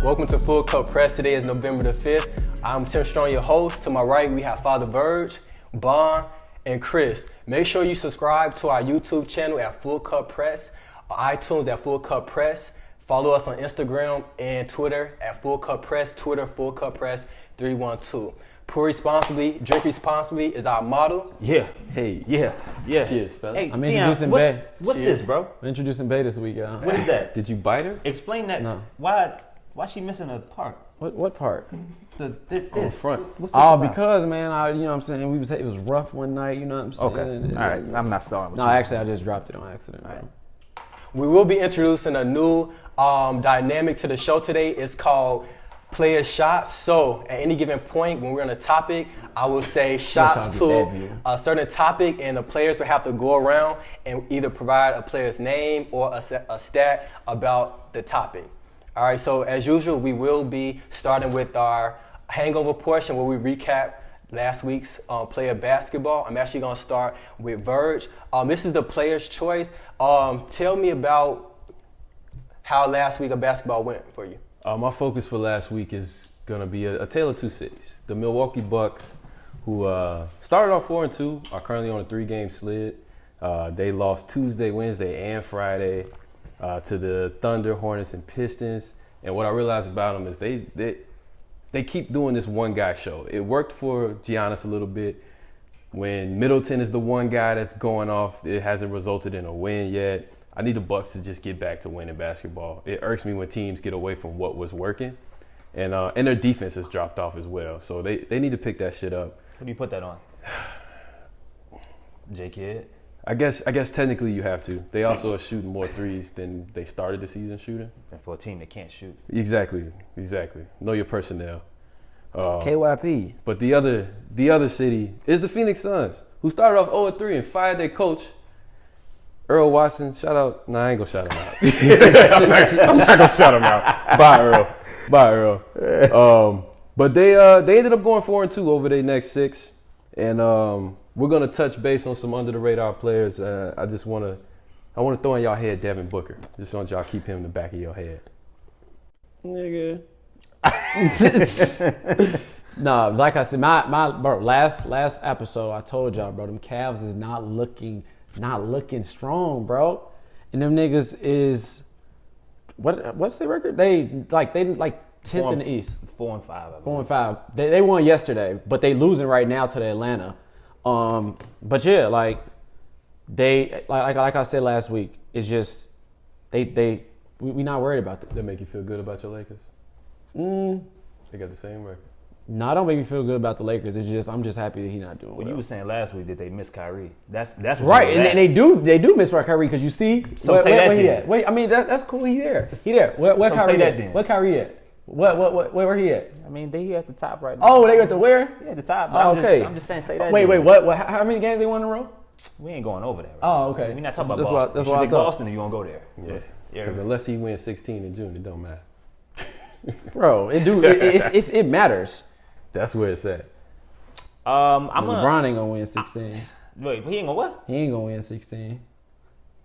Welcome to Full Cup Press. Today is November the 5th. I'm Tim Strong, your host. To my right, we have Father Verge, Bon, and Chris. Make sure you subscribe to our YouTube channel at Full Cup Press, iTunes at Full Cup Press. Follow us on Instagram and Twitter at Full Cup Press, Twitter Full Cup Press 312. Pour responsibly, drink responsibly is our motto. Yeah. Hey. Yeah. Cheers, fella. Hey, I'm introducing Bay. What's Cheers. this, bro? I'm introducing Bay this week, y'all. What is that? Did you bite her? Explain that. No. Why she missing a part? What part? This. Front. What's this Oh, about? because, man, you know what I'm saying? It was rough one night, you know what I'm saying? Okay. All right. I'm not starting with No, you. actually, I just dropped it on accident. All right. We will be introducing a new dynamic to the show today. It's called Player Shots. So at any given point when we're on a topic, I will say shots to a certain topic, and the players will have to go around and either provide a player's name or a stat about the topic. All right, so as usual, we will be starting with our hangover portion where we recap last week's player basketball. I'm actually going to start with Verge. This is the player's choice. Tell me about how last week of basketball went for you. My focus for last week is going to be a tale of two cities. The Milwaukee Bucks, who started off 4-2, are currently on a 3-game slid. They lost Tuesday, Wednesday, and Friday to the Thunder, Hornets, and Pistons. And what I realized about them is they keep doing this one guy show. It worked for Giannis a little bit. When Middleton is the one guy that's going off, it hasn't resulted in a win yet. I need the Bucks to just get back to winning basketball. It irks me when teams get away from what was working, and their defense has dropped off as well. So they need to pick that shit up. Who do you put that on? J Kidd. I guess technically you have to. They also are shooting more threes than they started the season shooting. And for a team that can't shoot. Exactly. Know your personnel. KYP. But the other city is the Phoenix Suns, who started off 0-3 and fired their coach, Earl Watson. Shout out. Nah, I ain't gonna shout him out. I'm not gonna shout him out. Bye, Earl. But they ended up going 4-2 over their next 6, and we're gonna touch base on some under the radar players. I want to throw in y'all head Devin Booker. Just want y'all keep him in the back of your head. Nigga. Nah, like I said, my bro, last episode I told y'all, bro, them Cavs is not looking strong, bro. And them niggas is what's their record? They 10th in the East. 4-5. 4-5. They won yesterday, but they losing right now to the Atlanta. But yeah, like I said last week, it's just we not worried about that. That make you feel good about your Lakers? They got the same record. No, don't make me feel good about the Lakers. It's just I'm just happy that he's not doing well. You were saying last week that they miss Kyrie. That's what right, and they do miss Kyrie because you see where he at. Wait, I mean that's cool. He there. Where so Kyrie say that at? then. Where Kyrie at? Where he at? I mean, they at the top right now. Oh, they at the where? Yeah, at the top. Oh, okay. I'm just saying, say that. Wait, then. what? How many games they won in a row? We ain't going over there. Right Oh, okay. We're not talking That's about Boston. that's what I think thought. Boston, and you gonna go there. Yeah. Because unless he wins 16 in June, it don't matter. Bro, it matters. That's where it's at. LeBron ain't gonna win 16. Wait, he ain't gonna what? He ain't gonna win 16.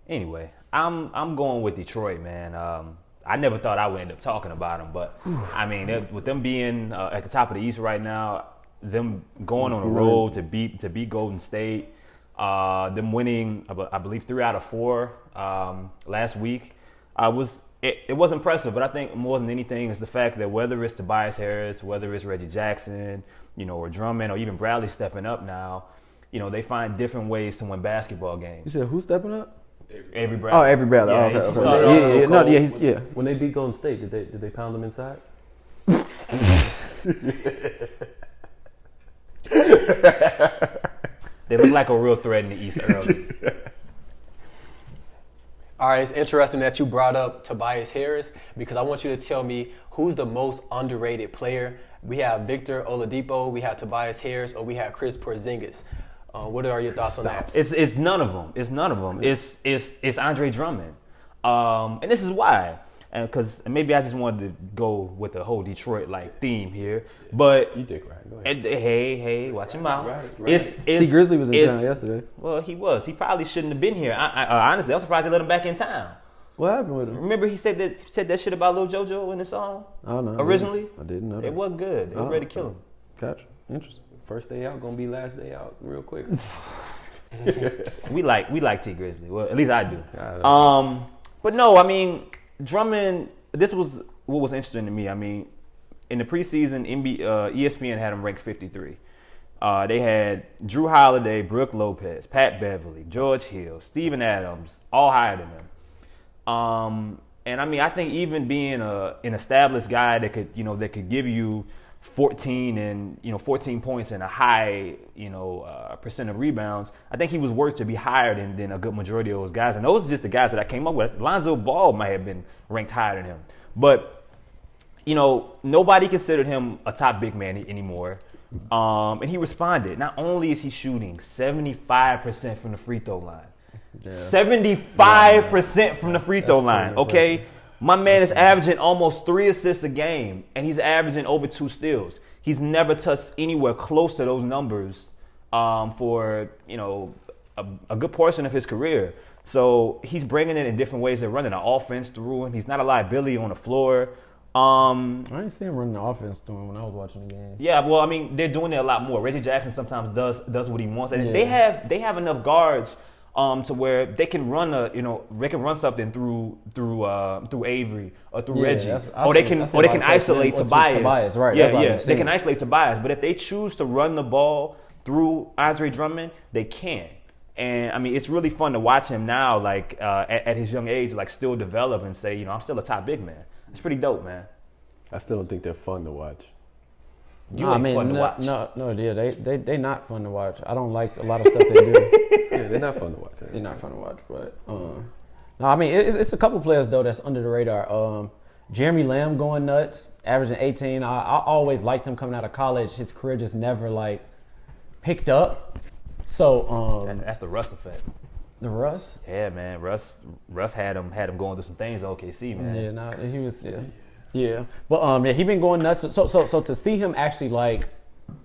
Anyway, I'm going with Detroit, man. I never thought I would end up talking about them, but I mean, with them being at the top of the East right now, them going on the road to beat Golden State, them winning, I believe 3 out of 4 last week, it was impressive. But I think more than anything is the fact that whether it's Tobias Harris, whether it's Reggie Jackson, or Drummond, or even Bradley stepping up now, they find different ways to win basketball games. You said who's stepping up? Avery Bradley. Oh, Avery Bradley. Yeah, Okay. When they beat Golden State, did they pound them inside? They look like a real threat in the East early. All right, it's interesting that you brought up Tobias Harris because I want you to tell me who's the most underrated player. We have Victor Oladipo, we have Tobias Harris, or we have Chris Porzingis. What are your thoughts on that? It's none of them. It's Andre Drummond, and this is why. Because maybe I just wanted to go with the whole Detroit theme here, but you dick right. Go ahead. Hey, watch him out. Right. T. Grizzly was in town yesterday. Well, he was. He probably shouldn't have been here. I honestly, I'm surprised they let him back in town. What happened with him? Remember he said that shit about Lil JoJo in the song? I don't know. Originally? I didn't know that. It wasn't good. They were ready to kill him. Gotcha. Interesting. First day out gonna be last day out real quick. We like T Grizzly. Well, at least I do. Yeah, But no, I mean, Drummond. This was what was interesting to me. I mean, in the preseason, ESPN had him ranked 53. They had Drew Holiday, Brooke Lopez, Pat Beverly, George Hill, Steven Adams, all higher than him. And I mean, I think even being an established guy that could give you 14 points and a high, percent of rebounds, I think he was worth to be higher than a good majority of those guys. And those are just the guys that I came up with. Lonzo Ball might have been ranked higher than him. But, nobody considered him a top big man anymore. And he responded. Not only is he shooting 75% from the free throw line, 75% from the free throw line, okay? Impressive. My man is averaging almost 3 assists a game, and he's averaging over 2 steals. He's never touched anywhere close to those numbers for a good portion of his career. So he's bringing it in different ways. They're running an offense through him. He's not a liability on the floor. I didn't see him running the offense through him when I was watching the game. Yeah, well, I mean, they're doing it a lot more. Reggie Jackson sometimes does what he wants, and they have enough guards to where they can run something through Avery or through Reggie, or they can isolate Tobias. Right? Yeah, they can isolate Tobias. But if they choose to run the ball through Andre Drummond, they can. And I mean, it's really fun to watch him now, like at his young age, like still develop and say, I'm still a top big man. It's pretty dope, man. I still don't think they're fun to watch. Fun to watch. No, they not fun to watch. I don't like a lot of stuff they do. Yeah, they're not fun to watch. They're not fun to watch, but no, I mean it's a couple players though that's under the radar. Jeremy Lamb going nuts, averaging 18. I always liked him coming out of college. His career just never like picked up. So that's the Russ effect. The Russ? Yeah, man. Russ had him going through some things at OKC, man. Yeah, no, he was yeah. But he been going nuts. So to see him actually like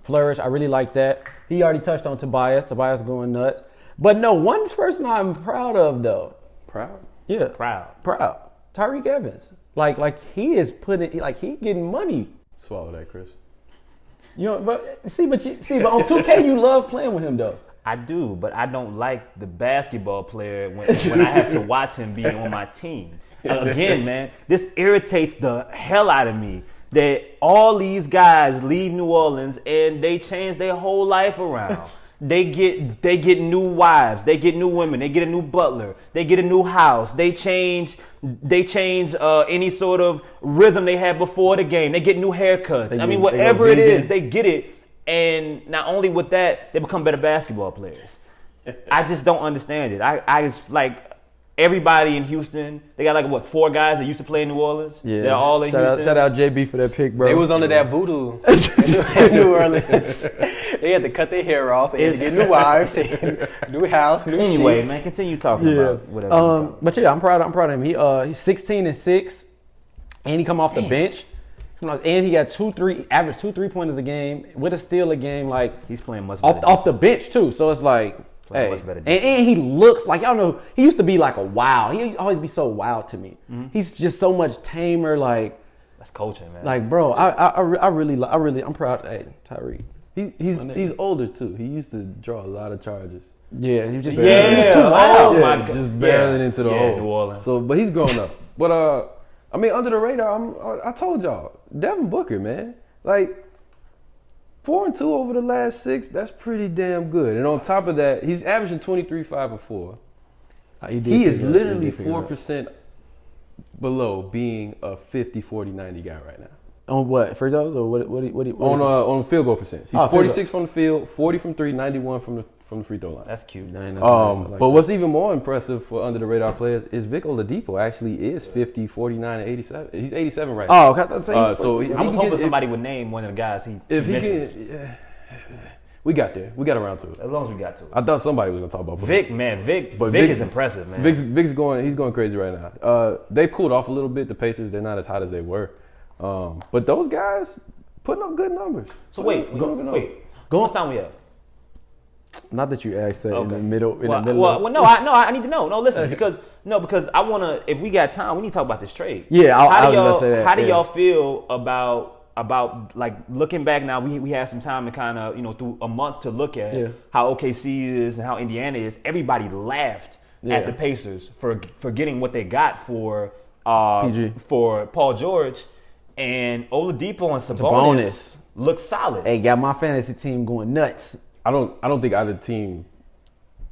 flourish, I really like that. He already touched on Tobias. Tobias going nuts. But no, one person I'm proud of though. Proud? Yeah. Proud. Tyreke Evans. Like he is he getting money. Swallow that, Chris. But on 2K you love playing with him though. I do, but I don't like the basketball player when I have to watch him be on my team. Again, man, this irritates the hell out of me that all these guys leave New Orleans and they change their whole life around. They get new wives, they get new women, they get a new butler, they get a new house, they change any sort of rhythm they had before the game. They get new haircuts. Whatever it is, they get it. And not only with that, they become better basketball players. I just don't understand it. I just like everybody in Houston. They got 4 guys that used to play in New Orleans. Yeah, they're all in Houston. Shout out JB for that pick, bro. They was under that voodoo in New Orleans. They had to cut their hair off. They had to get new wives, new house, new sheets. Anyway, man, continue talking about whatever. But yeah, I'm proud of him. He's 16-6, and he come off the bench. And he got average 2 3-pointers a game with a steal a game. Like he's playing much better off the bench too. So it's like, hey, and he looks like y'all know. He used to be like a wow. He always be so wild to me. Mm-hmm. He's just so much tamer. Like that's coaching, man. Like bro, I'm proud. Hey, Tyreke. He's older too. He used to draw a lot of charges. Yeah, he was just he's too loud. Oh my God. Just barreling into the hole. New Orleans. So, but he's grown up. But under the radar, I told y'all, Devin Booker, man. 4-2 over the last 6, that's pretty damn good. And on top of that, he's averaging 23, 5, and 4. He is literally 4% below being a 50, 40, 90 guy right now. On what? Free throws or what on field goal percentage. He's 46 from the field, 40 from 3, 91 from the free throw line. That's cute. But what's even more impressive for under the radar players is Vic Oladipo actually is 50, 49, and 87. He's 87 right now. Oh, okay. I was hoping somebody would name one of the guys he mentioned. We got there. We got around to it. As long as we got to it. I thought somebody was gonna talk about Vic, man. Vic is impressive, man. Vic's going crazy right now. They've cooled off a little bit. The Pacers, they're not as hot as they were. But those guys putting up good numbers. So wait. How much time we have? Not that you asked that in the middle. Well, no, I need to know. No, listen, because No, because I want to. If we got time, we need to talk about this trade. Yeah, how do I was gonna say that. How do y'all feel about like looking back now? We had some time to kind of through a month to look at how OKC is and how Indiana is. Everybody laughed at the Pacers for getting what they got for for Paul George and Oladipo and Sabonis look solid. Hey, got my fantasy team going nuts. I don't think either team.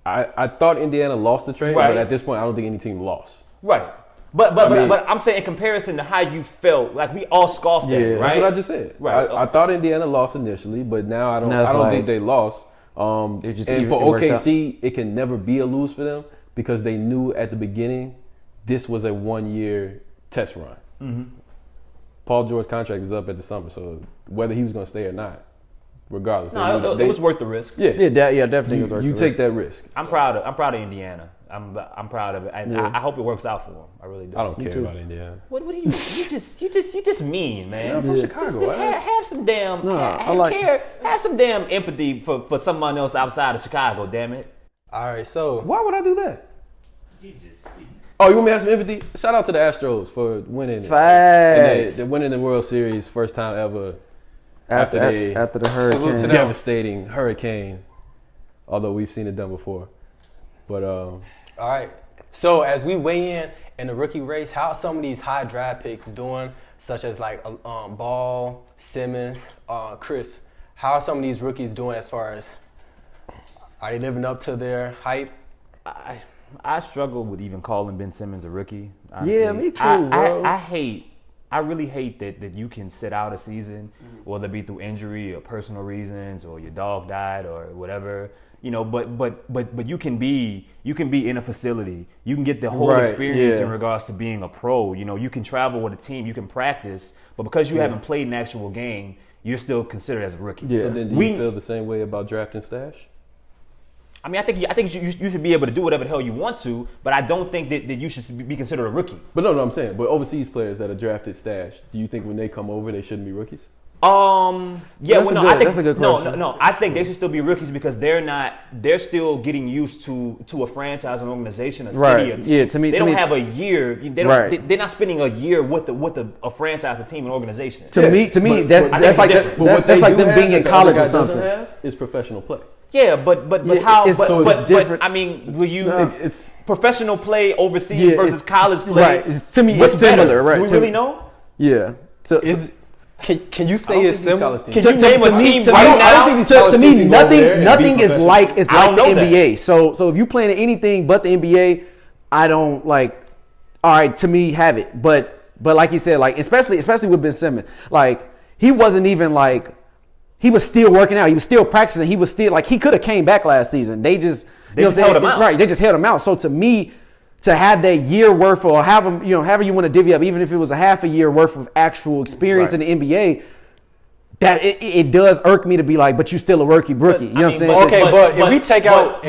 I thought Indiana lost the trade, but at this point, I don't think any team lost. Right. But I'm saying in comparison to how you felt, like we all scoffed at it, right? That's what I just said. Right. I thought Indiana lost initially, but now I don't think they lost. And for OKC, it can never be a lose for them because they knew at the beginning this was a 1-year test run. Mm-hmm. Paul George's contract is up at the summer, so whether he was going to stay or not, regardless, it was worth the risk. Yeah, definitely. Was worth you the take risk. that risk. I'm proud of Indiana. I'm proud of it. I hope it works out for them. I really do. I don't care about Indiana. What do you just mean, man? I'm from Chicago. Just have some damn have some damn empathy for someone else outside of Chicago. Damn it. All right, so why would I do that? Oh, you want me to have some empathy? Shout out to the Astros for winning. Facts. They're winning the World Series first time ever after the hurricane. Devastating hurricane. Although we've seen it done before. But all right. So as we weigh in the rookie race, how are some of these high draft picks doing, such as like Ball, Simmons, Chris? How are some of these rookies doing as far as are they living up to their hype? I struggle with even calling Ben Simmons a rookie. Honestly. Yeah, me too, bro. I really hate that you can sit out a season, whether it be through injury or personal reasons or your dog died or whatever. But you can be in a facility. You can get the whole experience in regards to being a pro. You can travel with a team, you can practice, but because you haven't played an actual game, you're still considered as a rookie. Yeah. So then do you feel the same way about drafting stash? I mean, I think you should be able to do whatever the hell you want to, but I don't think that you should be considered a rookie. But no, I'm saying, but overseas players that are drafted stash, do you think when they come over, they shouldn't be rookies? I think that's a good question. No. I think they should still be rookies because they're still getting used to a franchise, an organization, a city. A team. Yeah, to me, they don't have a year. They're not spending a year with a franchise, a team, an organization. To me, that's like them being in college or something. Is professional play. Yeah, but how? It's different. I mean, will you? It's professional play overseas versus college play. Right. To me, it's similar. Right. Do we really know? Yeah. So can you say it's similar? Can you name a team right now? To me, nothing is like the NBA. So if you playing anything but the NBA, I don't like. All right, to me, have it. But like you said, like especially with Ben Simmons, like he wasn't even like. He was still working out. He was still practicing. He was still like he could have came back last season. They just held him out. Right. They just held him out. So to me, to have that year worth or have him, however you want to divvy up, even if it was a half a year worth of actual experience in the NBA, that it does irk me to be like, but you still a rookie. You know what I'm saying? But if we take out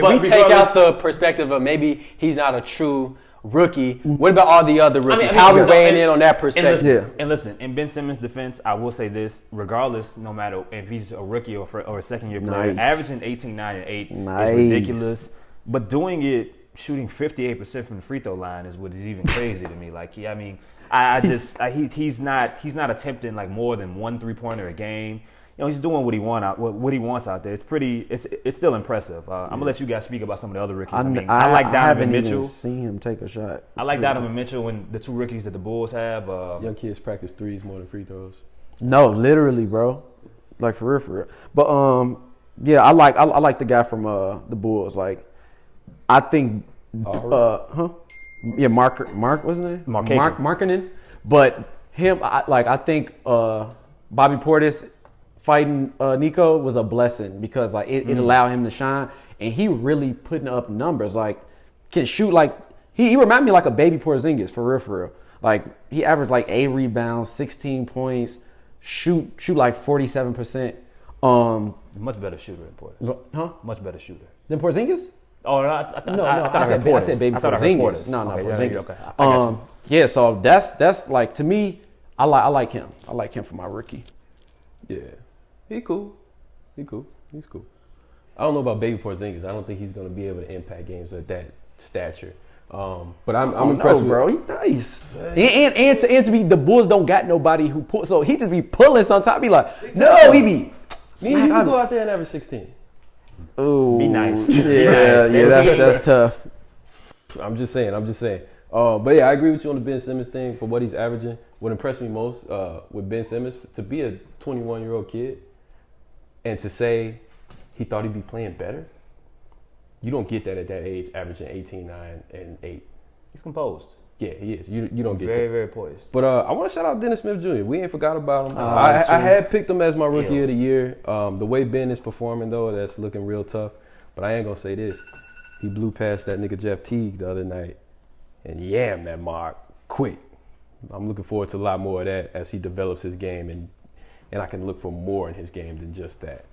the perspective of maybe he's not a true rookie, what about all the other rookies? How are we weighing in on that perspective? And listen, in Ben Simmons' defense, I will say this: regardless, no matter if he's a rookie or a second-year player, averaging 18, 9, and 8 is ridiculous. But doing it, shooting 58% from the free throw line is what is even crazy to me. Like, he's not attempting like more than 1 3-pointer a game. He's doing what he wants out there. It's still impressive. I'm gonna let you guys speak about some of the other rookies. I like Donovan Mitchell. Even seen him take a shot. I like Donovan Mitchell and the 2 rookies that the Bulls have. Young kids practice threes more than free throws. No, literally, bro. Like for real. But I like the guy from the Bulls. Like, I think, Mark, what's his name? Markkanen. But him, I think Bobby Portis fighting Nico was a blessing because like it allowed him to shine, and he really putting up numbers. Like, can shoot like he reminded me like a baby Porzingis for real. Like, he averaged like 8 rebounds, 16 points, shoot like 47%. Much better shooter than Portis. Huh? Much better shooter Than Porzingis? Oh, no, I said baby Porzingis. No, Porzingis. Okay. So that's like, to me, I like him. I like him for my rookie. Yeah. He's cool. He's cool. I don't know about baby Porzingis. I don't think he's going to be able to impact games at that stature. But I'm impressed with bro. He nice. And to be the Bulls don't got nobody who pull, so he just be pulling sometimes. Be like, no, he be. Me and you can go out there and average 16. Ooh, Be nice. Yeah, that's tough. I'm just saying. But yeah, I agree with you on the Ben Simmons thing for what he's averaging. What impressed me most with Ben Simmons, to be a 21-year-old kid and to say he thought he'd be playing better, you don't get that at that age, averaging 18, 9, and 8. He's composed. Yeah, he is. You don't get Very, that. very poised. But I want to shout out Dennis Smith Jr. We ain't forgot about him. I had picked him as my rookie of the year. The way Ben is performing, though, that's looking real tough. But I ain't going to say this. He blew past that nigga Jeff Teague the other night and yammed that mark quick. I'm looking forward to a lot more of that as he develops his game, and I can look for more in his game than just that.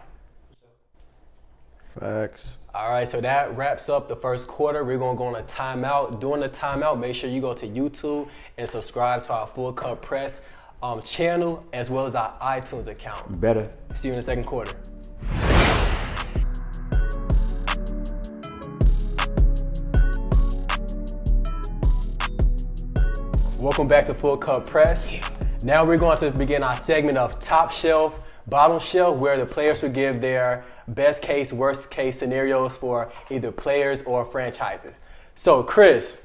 Facts. All right, so that wraps up the first quarter. We're going to go on a timeout. During the timeout, make sure you go to YouTube and subscribe to our Full Cup Press channel as well as our iTunes account. Better. See you in the second quarter. Welcome back to Full Cup Press. Now we're going to begin our segment of Top Shelf, Bottom Shelf, where the players will give their best case, worst case scenarios for either players or franchises. So, Chris,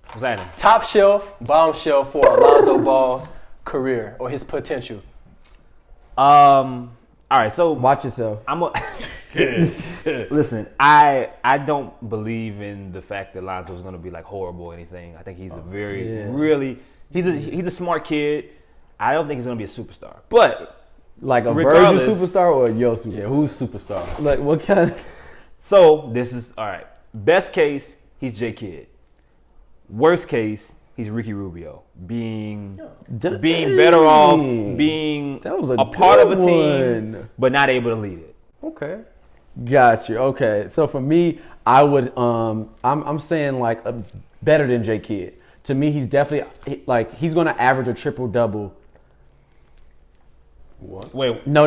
What's happening? top shelf, bottom shelf for Lonzo Ball's career or his potential. All right, so Watch yourself. listen, I don't believe in the fact that Lonzo's going to be like horrible or anything. I think he's he's a smart kid. I don't think he's going to be a superstar. But Like a regardless- Virgil superstar or a Yo superstar? Yeah, who's superstar? Like what kind of? so this is all right. Best case, he's J Kidd. Worst case, he's Ricky Rubio. Being better off being That was a part of a good team, one. but not able to lead it. Okay. Got you. Okay. So for me, I would I'm saying like better than J Kidd. To me, he's definitely like he's going to average a triple double. What? Wait, No.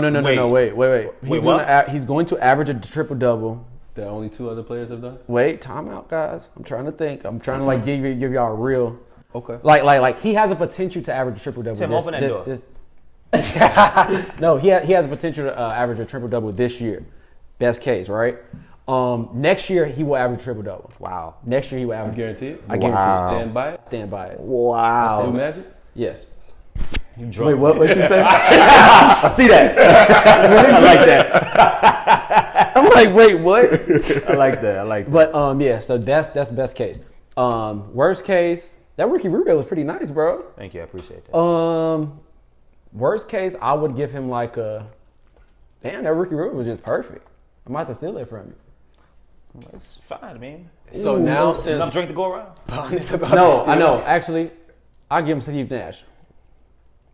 Wait. He's going to average a triple double. That only 2 other players have done? Wait, time out, guys. I'm trying to think. I'm trying to like give y'all a real. Okay. Like he has a potential to average a triple double. Tim, open that door. No, he has a potential to average a triple double this year. Best case, right? Next year he will average triple double. Wow. Next year he will average. Guarantee it? I guarantee Wow. Stand by it? Stand by it. Wow. Still Magic? Yes. You Wait, drunk. what you say? I see that. I like that. I'm like, wait, what? I like that. But yeah, so that's the best case. Worst case, that Ricky Rubio was pretty nice, bro. Thank you. I appreciate that. Worst case, I would give him like a. Damn, that Ricky Rubio was just perfect. I might have to steal it from you. It's fine, man. So now Enough since drink to go around. Bond is about No, to steal, I know. Actually, I'll give him Steve Nash.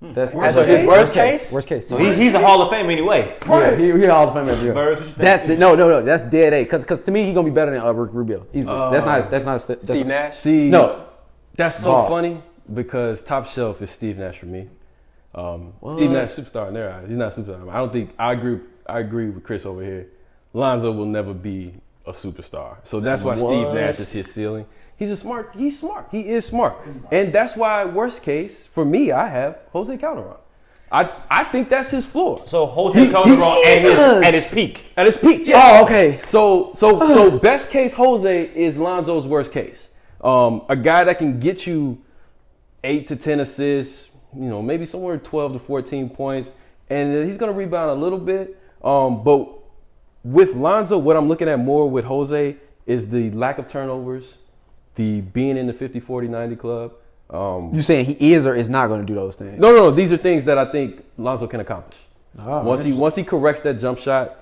That's So his worst case? Worst case. So he's a Hall of Fame anyway. Yeah, he Hall of Fame every year. Birds, what you think? That's no. That's dead A. Because to me, he's gonna be better than Ricky Rubio. Easily. That's not. Steve Nash. See, No. that's so Ball. funny because top shelf is Steve Nash for me. Steve Nash superstar in their eyes. He's not a superstar. I don't think I agree with Chris over here. Lonzo will never be a superstar. So that's why Steve Nash is his ceiling. He's smart. He is smart. And that's why worst case for me I have Jose Calderon. I think that's his floor. So Jose Calderon at his peak. At his peak. Yeah. Oh, okay. So best case Jose is Lonzo's worst case. A guy that can get you 8 to 10 assists, maybe somewhere 12 to 14 points, and he's gonna rebound a little bit. But with Lonzo, what I'm looking at more with Jose is the lack of turnovers, the being in the 50, 40, 90 club. You saying he is or is not going to do those things? No. These are things that I think Lonzo can accomplish. Oh, Once he corrects that jump shot,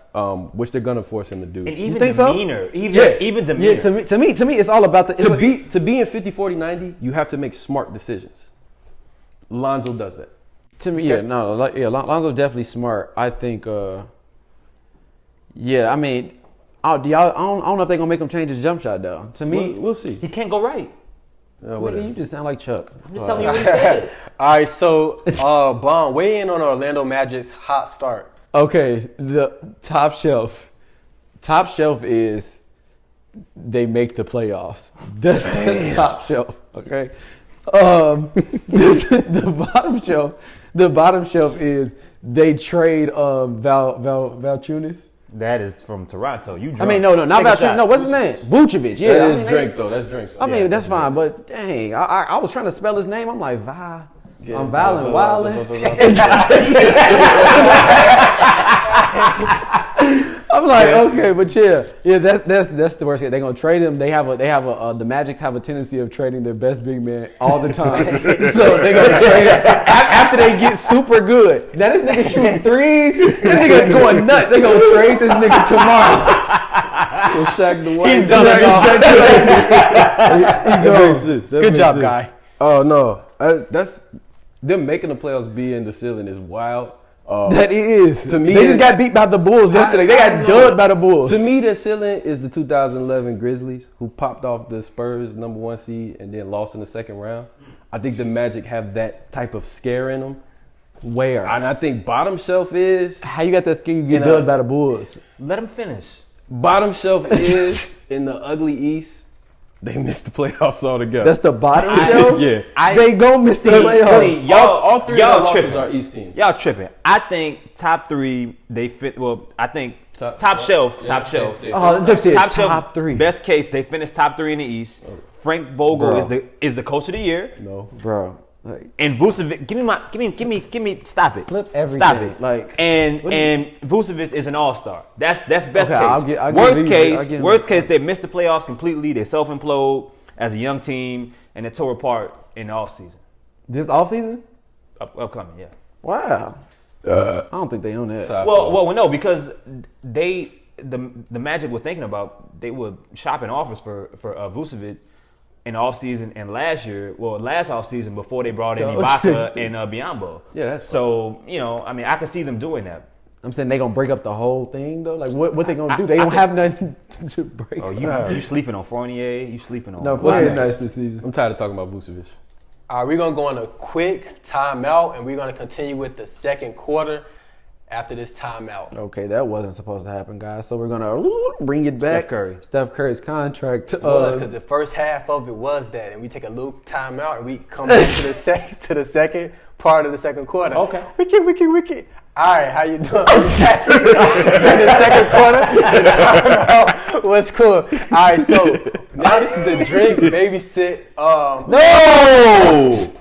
which they're gonna force him to do. And even think so? demeanor. Even demeanor. Yeah, to me, it's all about the. To be in 50, 40, 90, you have to make smart decisions. Lonzo does that. To me, Lonzo's definitely smart. I think. I mean, I don't know if they're gonna make him change his jump shot though. To me, We'll see. He can't go right. nigga, you just sound like Chuck. I'm just telling you what he said. All right, so Bond, weigh in on Orlando Magic's hot start. Okay, the top shelf. Top shelf is they make the playoffs. That's the top shelf. Okay. The bottom shelf is they trade Valanciunas. That is from Toronto. You drunk. I mean, no, not Valanciunas. No, what's his name? Vucevic. Yeah, that is drink though. That's drink. I mean, that's fine, but dang, I was trying to spell his name. I'm like, I'm Valen Wildin'. I'm like, okay, but yeah, that's the worst case. They're gonna trade him. The Magic have a tendency of trading their best big man all the time. So they're gonna trade him after they get super good. Now this nigga shooting threes. This nigga going nuts. They gonna trade this nigga tomorrow. So Shaq the White. He's done it all. Good job, guy. Oh no, that's them making the playoffs be in the ceiling is wild. That is. To me, they just got beat by the Bulls yesterday. They got dubbed by the Bulls. To me, the ceiling is the 2011 Grizzlies, who popped off the Spurs #1 seed and then lost in the second round. I think the Magic have that type of scare in them. Where? And I think bottom shelf is... How you got that scare? You get dubbed by the Bulls. Let him finish. Bottom shelf is in the ugly East. They missed the playoffs altogether. That's the bottom shelf? Yeah. They gon' miss the playoffs. All three of the losses tripping. are East teams. Y'all tripping. I think top three, they fit. Well, I think top shelf. Top shelf. Three. Best case, they finished top three in the East. Frank Vogel is the coach of the year. No. Bro. And Vucevic, give me, stop it. Flip everything. Stop it. Like, and Vucevic is an all-star. That's best case. I'll Worst case, they missed the playoffs completely. They self-implode as a young team, and they tore apart in the offseason. This offseason? Upcoming, yeah. Wow. I don't think they own that. Well, no, because the Magic were thinking about, they were shopping offers for Vucevic in the offseason and last offseason before they brought in Ibaka and Biyombo. Yeah, that's so, I can see them doing that. I'm saying they gonna break up the whole thing though. Like what they gonna do? They don't have nothing to break. Oh, up. you sleeping on Fournier? You sleeping on? No, Fournier nice this season. I'm tired of talking about Vucevic. All right, we're gonna go on a quick timeout, and we're gonna continue with the second quarter after this timeout. Okay, that wasn't supposed to happen, guys. So we're gonna bring it back. Steph Curry's contract. Because the first half of it was that, and we take a little timeout, and we come back to the second part of the second quarter. Okay. Wiki. All right, how you doing? In the second quarter, the timeout was cool. All right, so now this is the drink babysit. No.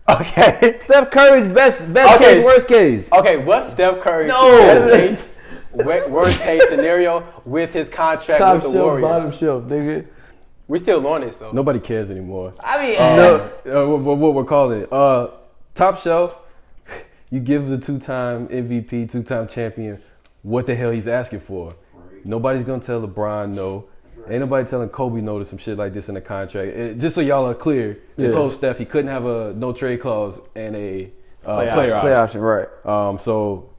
Okay. Steph Curry's best case, worst case. Okay, what's Steph Curry's best case, worst case scenario with his contract top with the shelf, Warriors? bottom shelf, nigga. We're still on it, so. Nobody cares anymore. I mean, what we're calling it. Top shelf, you give the two-time MVP, two-time champion what the hell he's asking for. Nobody's going to tell LeBron no. Ain't nobody telling Kobe no to some shit like this in the contract. Just so y'all are clear, they told Steph he couldn't have a no trade clause and a player option, right? So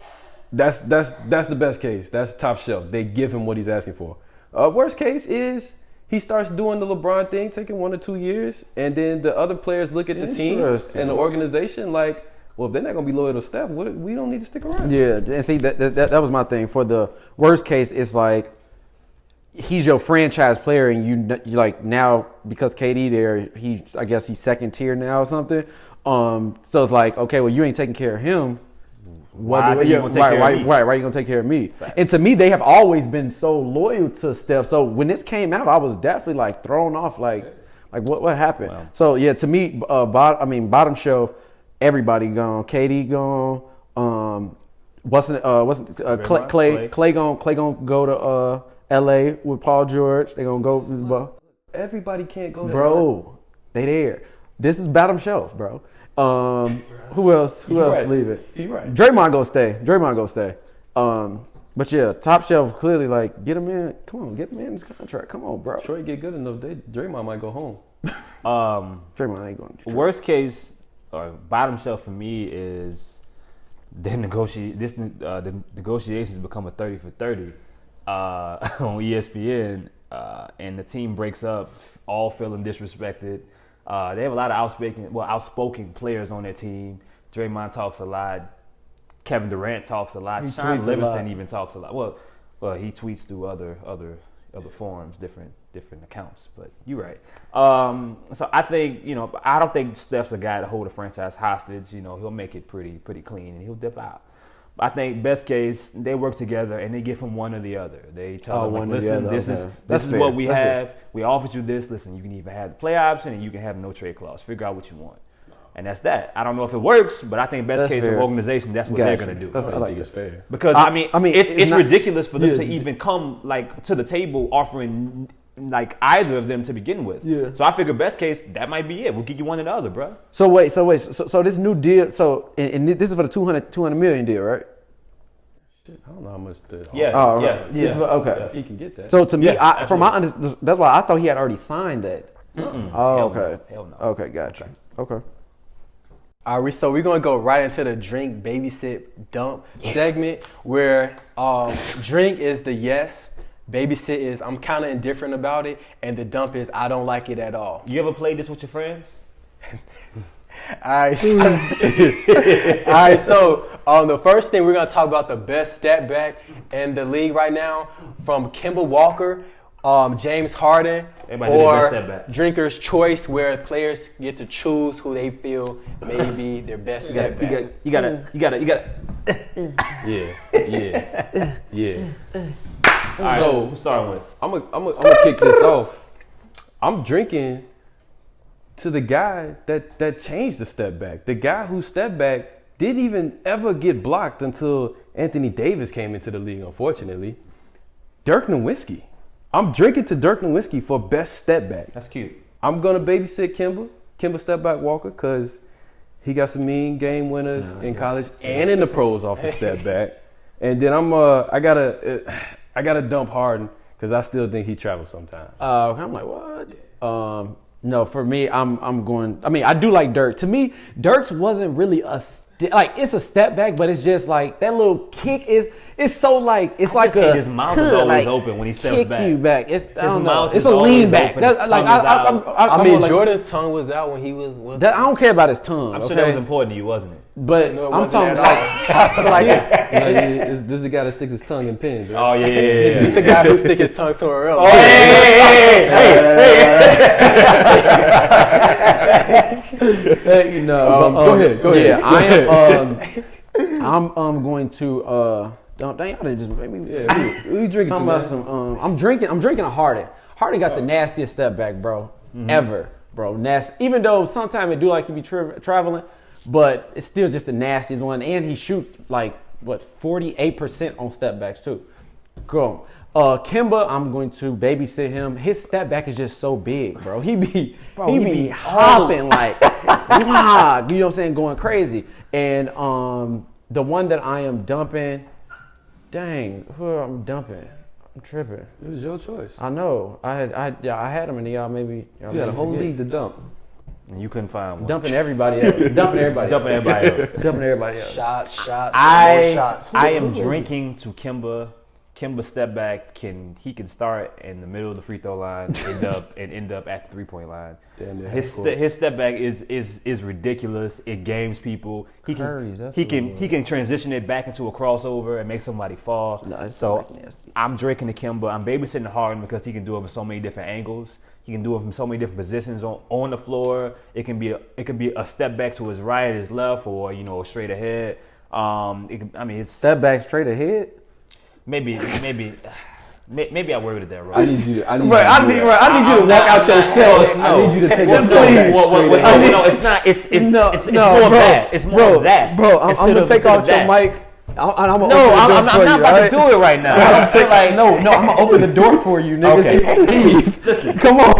that's the best case. That's top shelf. They give him what he's asking for. Worst case is he starts doing the LeBron thing, taking 1 or 2 years, and then the other players look at the team and the organization like, well, if they're not gonna be loyal to Steph, we don't need to stick around. Yeah, and see that was my thing. For the worst case, it's like, he's your franchise player, and you like now because KD there, I guess he's second tier now or something. So it's like, okay, well, you ain't taking care of him. Why you gonna take care of me? Facts. And to me, they have always been so loyal to Steph. So when this came out, I was definitely like thrown off, like what happened? Wow. So yeah, to me, bottom shelf, everybody gone. KD gone. Clay gonna go to LA with Paul George. They gonna go. Everybody can't go there. Bro, they there. This is bottom shelf, bro. Who else leaving? He right. Draymond gonna stay. But yeah, top shelf clearly like get him in. Come on, get him in this contract. Come on, bro. Troy get good enough. Draymond might go home. Draymond ain't going. Worst case or bottom shelf for me is the negotiations become a 30 for 30 on ESPN, and the team breaks up, all feeling disrespected. They have a lot of outspoken players on their team. Draymond talks a lot. Kevin Durant talks a lot. Sean Livingston even talks a lot. Well, he tweets through other other forms, different accounts. But you're right. So I think, I don't think Steph's a guy to hold a franchise hostage. He'll make it pretty clean and he'll dip out. I think best case they work together and they give him one or the other. They tell him, listen, this is what we have. Fair. We offered you this. Listen, you can either have the play option and you can have no trade clause. Figure out what you want. And that's that. I don't know if it works, but I think best case of organization, that's what they're going to do. I think it's fair. Because it's ridiculous for them to even come to the table offering either of them to begin with. Yeah. So I figure best case that might be it. We'll give you one or the other, bro. So wait. So this new deal. So and this is for the 200 million deal, right? Shit, I don't know how much the. Yeah. Oh, right. Yeah. Okay. Yeah, he can get that. So to me, from my understanding, that's why I thought he had already signed that. Oh, okay. Hell no. Okay, gotcha. Okay. All right, so we're gonna go right into the drink, babysit, dump segment where drink is the yes, babysit is I'm kind of indifferent about it, and the dump is I don't like it at all. You ever played this with your friends? All right, so the first thing we're gonna talk about the best step back in the league right now from Kemba Walker, James Harden, or drinker's choice, where players get to choose who they feel may be their best step back. You gotta. Yeah. All right, so who's starting with? I'm gonna kick this off. I'm drinking to the guy that changed the step back. The guy who step back didn't even ever get blocked until Anthony Davis came into the league, unfortunately. Dirk Nowitzki. I'm drinking to Dirk Nowitzki for best step back. That's cute. I'm gonna babysit Kemba step back Walker, because he got some mean game winners in college and in the pros off the step back. And then I gotta dump Harden because I still think he travels sometimes. I'm like, what? No, for me, I'm going. I mean, I do like Dirk. To me, Dirk's wasn't really it's a step back, but it's just like that little kick is. It's so like it's like his mouth is always open when he steps back. Kick you back. It's I don't know. It's a lean back. That's like I mean, Jordan's tongue was out when he was. I don't care about his tongue. I'm sure that was important to you, wasn't it? But no, I'm talking This is the guy that sticks his tongue in pins, right? Oh yeah. He's the guy who stick his tongue somewhere else. Hey. Go ahead. Yeah, I am. I'm going to. Dang, I didn't just make me. We drinking talking about some. I'm drinking a Harden. Harden got the nastiest step back, bro, ever, bro. Nasty. Even though sometimes it do like he be traveling, but it's still just the nastiest one. And he shoot 48% on step backs too. Cool. Kemba, I'm going to babysit him. His step back is just so big, bro. He be hopping like, you know what I'm saying, going crazy. And the one that I am dumping. Dang, who I'm dumping? I'm tripping. It was your choice. I know. I had him, and y'all maybe. You got a whole league to dump. And you couldn't find one. Dumping everybody else. Dumping everybody else. Shots. I am drinking to Kemba. Kemba step back can start in the middle of the free throw line and end up at the 3-point line. His step back is ridiculous. It games people. He can transition it back into a crossover and make somebody fall. No, so I'm drinking to Kemba. I'm babysitting Harden because he can do it from so many different angles. He can do it from so many different positions on the floor. It can be a step back to his right, his left, or straight ahead. It's step back straight ahead. Maybe I worded that wrong. I need you to walk out yourself. I need you to take a step back. No, it's not. It's more of that. It's more of that. Bro, I'm gonna take off your mic. I'm not about to do it right now. I'm gonna open the door for you, nigga. Okay. Listen. Come on.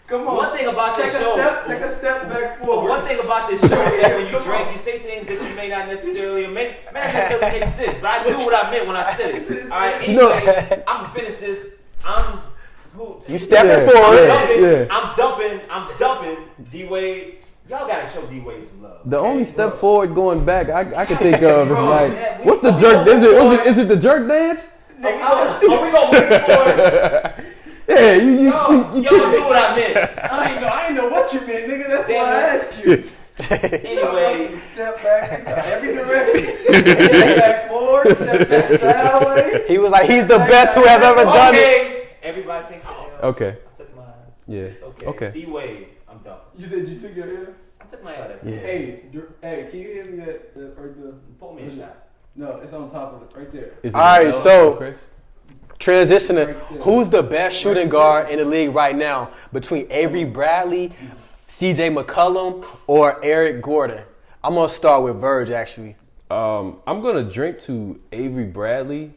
One thing about this show. Take a step back forward. One thing about this show is that when you drink, you say things that you may not necessarily make sense. But I knew what I meant when I said it. All right. Anyway, I'm gonna finish this. You stepping forward. I'm dumping D-Wade. Y'all gotta show D-Wade some love. The only step forward going back I can think of is like, what's the jerk? Is it the jerk dance? Are we gonna move forward? Yeah, you y'all knew what I meant. I ain't know what you meant, nigga. That's why I asked you. Anyway, step back in every direction. Step back forward, step back sideways. He was like, he's the best who has ever done it. Everybody takes your L. Okay. I took mine. Yeah. It's okay. Okay. D-Wade, I'm done. You said you took your L? I took my L that time. Yeah. Hey, can you hear me that right there? Pull me a shot. No, it's on top of it, right there. Is it All right, L, so- Chris? Transitioning. Who's the best shooting guard in the league right now between Avery Bradley, C.J. McCollum, or Eric Gordon? I'm gonna start with Verge actually. I'm gonna drink to Avery Bradley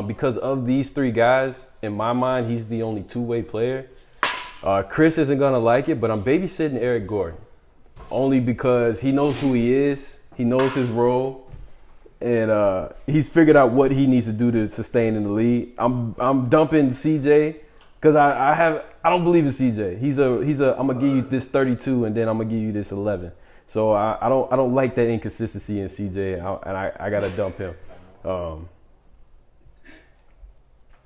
because of these three guys. In my mind, he's the only two-way player. Chris isn't gonna like it, but I'm babysitting Eric Gordon only because he knows who he is, he knows his role, and he's figured out what he needs to do to sustain in the league. I'm dumping CJ because I don't believe in CJ. He's a I'm gonna give you this 32 and then I'm gonna give you this 11. So I don't like that inconsistency in CJ, and I gotta dump him.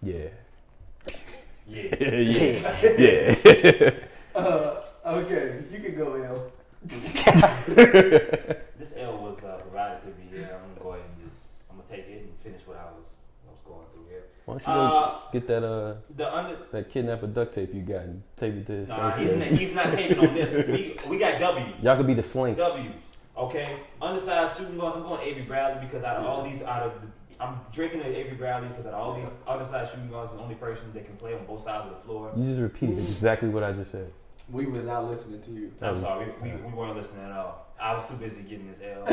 Yeah. Yeah. Okay, you can go, L. This L was provided to me here. I'm gonna go ahead and I'm gonna take it and finish what I was going through here. Why don't you go get that that kidnapper duct tape you got and tape it to his Nah, he's not taping on this. We got W's. Y'all could be the slinks. W's. Okay. Undersized shooting guards. I'm going Avery Bradley because out of all these, I'm drinking at Avery Bradley because out of all these undersized shooting guards, the only person that can play on both sides of the floor. You just repeated exactly what I just said. We was not listening to you. I'm sorry, we weren't listening at all. I was too busy getting this L.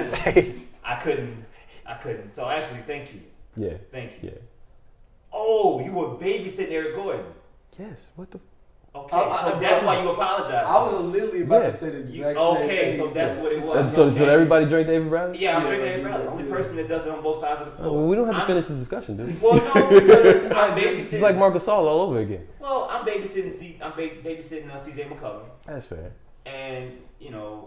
I couldn't. So actually, thank you. Yeah. Thank you. Yeah. Oh, you were babysitting Eric Gordon. Yes. What the? Okay, so that's why you apologize. I was literally about to say the exact same okay, thing. so that's what it was. So everybody drank Avery Bradley? Yeah, I'm drinking Avery Bradley. The only person that does it on both sides of the floor. Well, we don't have to finish this discussion, dude. Well, no, because I'm babysitting. It's like Marcus Gasol all over again. Well, I'm babysitting. Babysitting C.J. McCollum, That's fair. and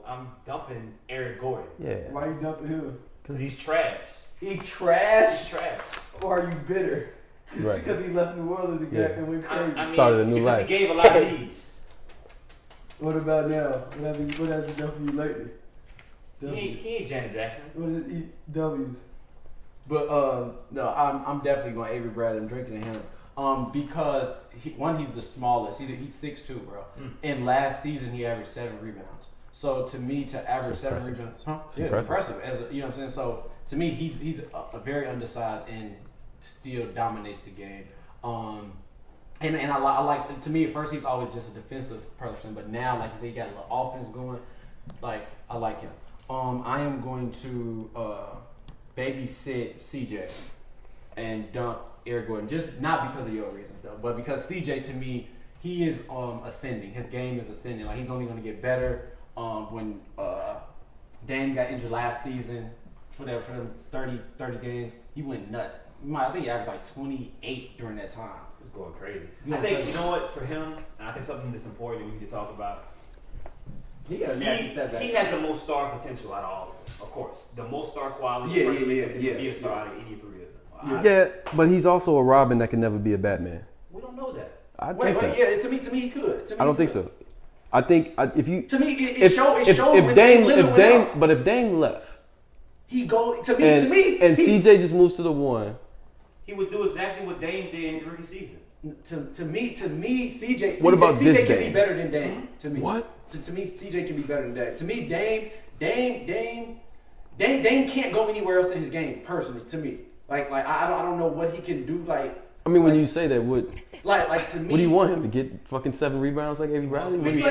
I'm dumping Eric Gordon Yeah. Why you dumping him? because he's trash. He trash? He's trash. Or are you bitter? Right. Because he left New Orleans again and went crazy. I mean, Started a new because life. he gave a lot of these. What about now? What has he done for you lately? He ain't Janet Jackson. What is W's? But no, I'm definitely going Avery Bradley. I'm drinking to him. Because he's the smallest. He's 6'2", bro. And last season he averaged 7 rebounds. So to me, to average 7 rebounds, impressive. As you know what I'm saying. So to me, he's a very undersized and still dominates the game. And I like, to me at first he was always just a defensive person, but now like he got a little offense going. Like I like him. I am going to babysit CJ and dump Eric Gordon, just not because of your reasons though, but because CJ to me he is ascending. His game is ascending. Like he's only going to get better. When Dame got injured last season for them 30 games, he went nuts. I think he averaged like 28 during that time. He was going crazy. Yeah, I think you know what for him, and I think something that's important that we need to talk about. He got a nasty step back. He has the most star potential out of all of them, of course. The most star quality. Yeah, person yeah, that can yeah, be a star yeah. out of any three of them. Yeah, but he's also a Robin that can never be a Batman. We don't know that. I Wait, think that. yeah. To me, he could. I don't think so. I think if you To me, it if showed if when Dame Lillard if went Dame out. but if Dame left He go and he, CJ just moves to the 1. He would do exactly what Dame did in his rookie season. To me, CJ. What about CJ this can Dame? be better than Dame. To me, What? To me, CJ can be better than Dame. To me, Dame can't go anywhere else in his game. Personally, to me, like I don't know what he can do. I mean, when you say that, what Like to me, do you want him to get? Fucking 7 rebounds like Avery Bradley? What do you-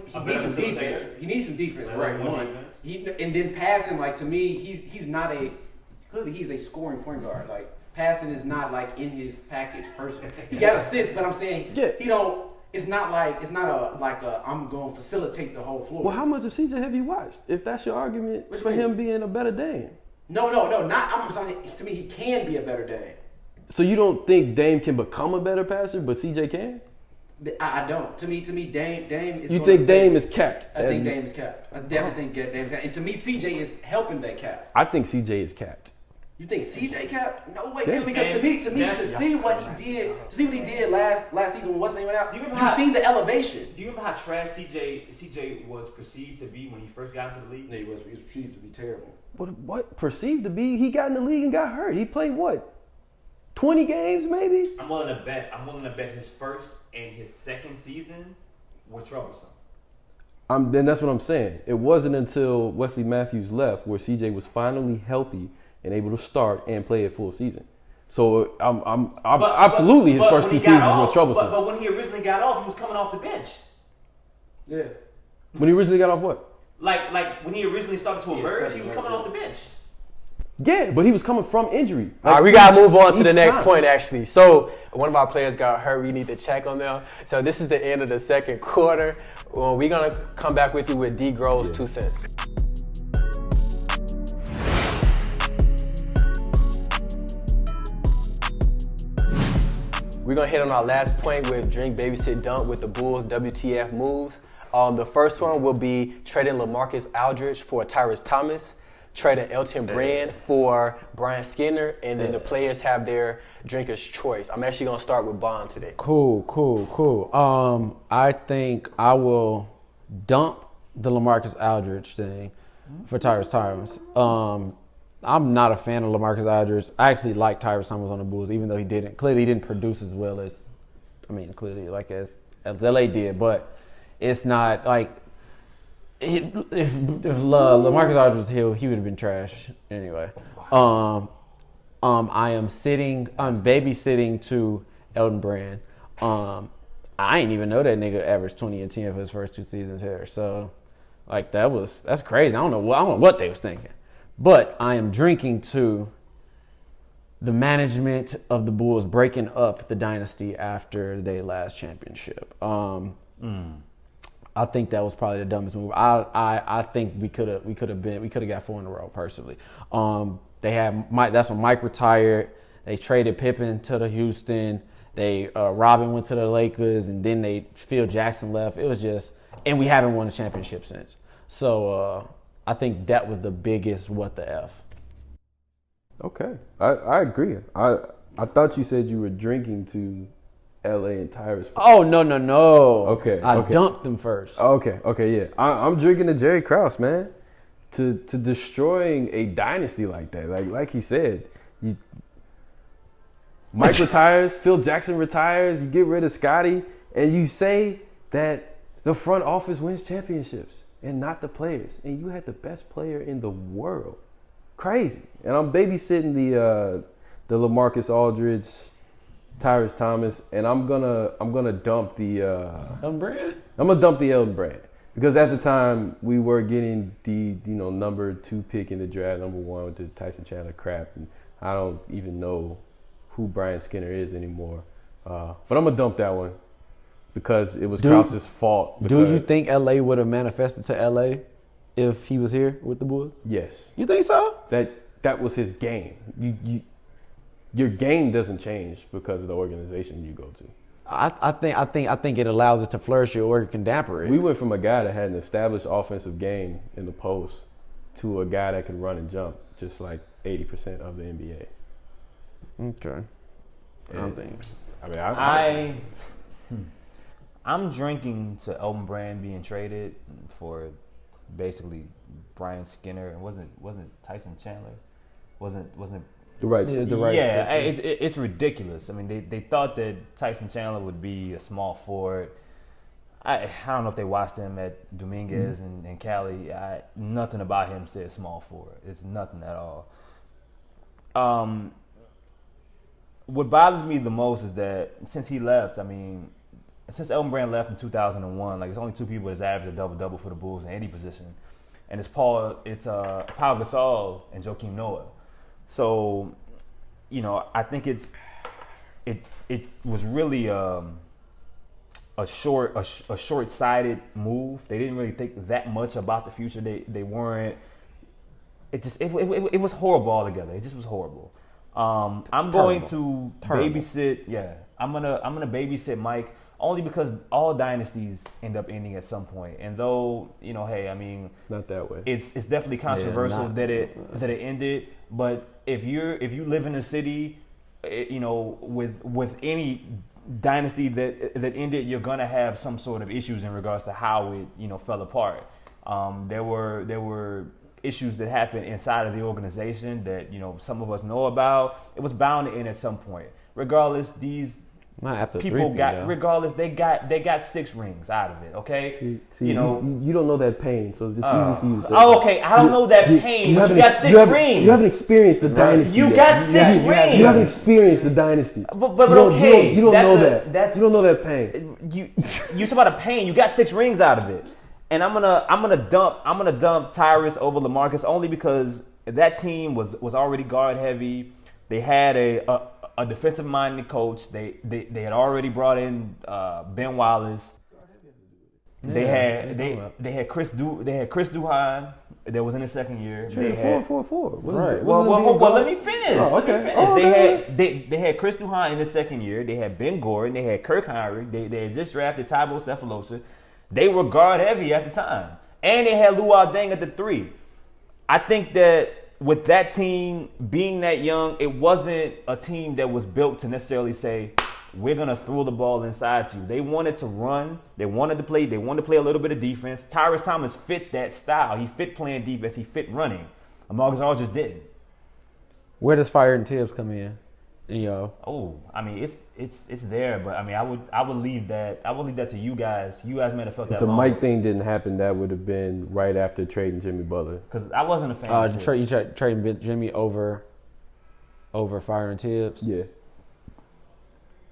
he needs some defense. He needs some defense, right? One. And then passing, like to me, he's not clearly he's a scoring point guard. Like passing is not like in his package personally. He got assists, but I'm saying he don't. It's not a I'm going to facilitate the whole floor. Well, how much of CJ have you watched? If that's your argument Which for one? him being a better Dame. No, not. I'm saying to me he can be a better Dame. So you don't think Dame can become a better passer, but CJ can? I don't. To me, Dame is. You gonna think stay. Dame is capped? I think Dame is capped. I definitely think Dame is capped. And to me, CJ is helping that cap. I think CJ is capped. You think CJ capped? No way. Yeah. Because to me, to see what he did last season when what's name went out, Do you remember you seen the elevation. Do you remember how trash CJ was perceived to be when he first got into the league? He was perceived to be terrible. What perceived to be? He got in the league and got hurt. He played what? 20 games maybe. I'm willing to bet his first and his second season were troublesome. Then that's what I'm saying. It wasn't until Wesley Matthews left where CJ was finally healthy and able to start and play a full season. So absolutely his first two seasons were troublesome. But when he originally got off, he was coming off the bench. Yeah. When he originally got off what? Like when he originally started to emerge, he was coming off the bench. Yeah, but he was coming from injury. All right, we got to move on to the next point, actually. So one of our players got hurt. We need to check on them. So this is the end of the second quarter. Well, we're going to come back with you with D. Grove's 2 cents. We're going to hit on our last point with drink, babysit, dump with the Bulls WTF moves. The first one will be trading LaMarcus Aldridge for Tyrese Thomas, trading Elton Brand for Brian Skinner, and then the players have their drinker's choice. I'm actually going to start with Bond today. Cool. I think I will dump the LaMarcus Aldridge thing for Tyrese Thomas. I'm not a fan of LaMarcus Aldridge. I actually like Tyrese Thomas on the Bulls, even though he didn't produce as well as, as LA did, but it's not like, if LaMarcus Aldridge was here, he would have been trash anyway. I'm babysitting to Elton Brand. I didn't even know that nigga averaged 20 and 10 for his first 2 seasons here. So, that's crazy. I don't know what they was thinking. But I am drinking to the management of the Bulls breaking up the dynasty after their last championship. I think that was probably the dumbest move. I think we could have got 4 in a row personally. They had Mike. That's when Mike retired. They traded Pippen to the Houston. Robin went to the Lakers, and then Phil Jackson left. It was just, and we haven't won a championship since. So I think that was the biggest what the F. Okay, I agree. I thought you said you were drinking to LA and Tyrese. Oh, no. Okay. I dumped them first. Okay, yeah. I'm drinking to Jerry Krause, man. To destroying a dynasty like that. Like he said, Mike retires, Phil Jackson retires, you get rid of Scotty, and you say that the front office wins championships and not the players. And you had the best player in the world. Crazy. And I'm babysitting the LaMarcus Aldridge, Tyrese Thomas, and I'm gonna dump the Elton Brand? I'm gonna dump the Elton Brand. Because at the time we were getting the number 2 pick in the draft, number 1 with the Tyson Chandler crap, and I don't even know who Brian Skinner is anymore. But I'm gonna dump that one because it was Krause's fault. Do you think LA would have manifested to LA if he was here with the Bulls? Yes. You think so? That was his game. Your game doesn't change because of the organization you go to. I think it allows it to flourish or it can damper it. We went from a guy that had an established offensive game in the post to a guy that could run and jump, just like 80% of the NBA. Okay. I'm drinking to Elton Brand being traded for basically Brian Skinner, and wasn't Tyson Chandler? Wasn't the right? Yeah, it's ridiculous. I mean, they thought that Tyson Chandler would be a small forward. I don't know if they watched him at Dominguez and Cali. Nothing about him said small forward. It's nothing at all. What bothers me the most is that since he left, since Elton Brand left in 2001, there's only 2 people that's averaged a double-double for the Bulls in any position, and it's Pau Gasol and Joakim Noah. So, I think it was really a short-sighted move. They didn't really think that much about the future. They weren't. It was horrible altogether. It just was horrible. I'm going to babysit. Yeah, I'm gonna babysit Mike only because all dynasties end up ending at some point. And though not that way. It's definitely controversial that it ended. But if you live in a city, with any dynasty that ended, you're gonna have some sort of issues in regards to how it fell apart. There were issues that happen inside of the organization that, you know, some of us know about, it was bound to end at some point. Regardless, these Not after people three, got, though. regardless, they got 6 rings out of it, okay? See, you know. you don't know that pain, so it's easy for you to say. Oh, okay, I don't know that pain, but you got 6 rings. You haven't experienced the dynasty You yet. got 6 rings. You haven't experienced the dynasty. But okay. You don't know that. that. You don't know that pain. You talk about a pain. You got 6 rings out of it, and I'm gonna dump Tyrus over LaMarcus only because that team was already guard heavy. They had a defensive minded coach. They had already brought in Ben Wallace. They had Chris Duhon that was in his second year. They had 4-4-4. Right. Well, let me finish. Oh, okay. They had Chris Duhon in his second year. They had Ben Gordon. They had Kirk Hinrich. They had just drafted Tybo Cephalosha. They were guard heavy at the time, and they had Luol Deng at the 3. I think that with that team being that young, it wasn't a team that was built to necessarily say, we're going to throw the ball inside you. They wanted to run. They wanted to play a little bit of defense. Tyrus Thomas fit that style. He fit playing defense. He fit running. Marcus Gasol just didn't. Where does Fire and Tibbs come in? Oh, I mean, it's there, but I mean, I would leave that to you guys. You guys may have felt that. If the Mike thing didn't happen, that would have been right after trading Jimmy Butler. Because I wasn't a fan. You trading Jimmy over Fire and Tibbs? Yeah.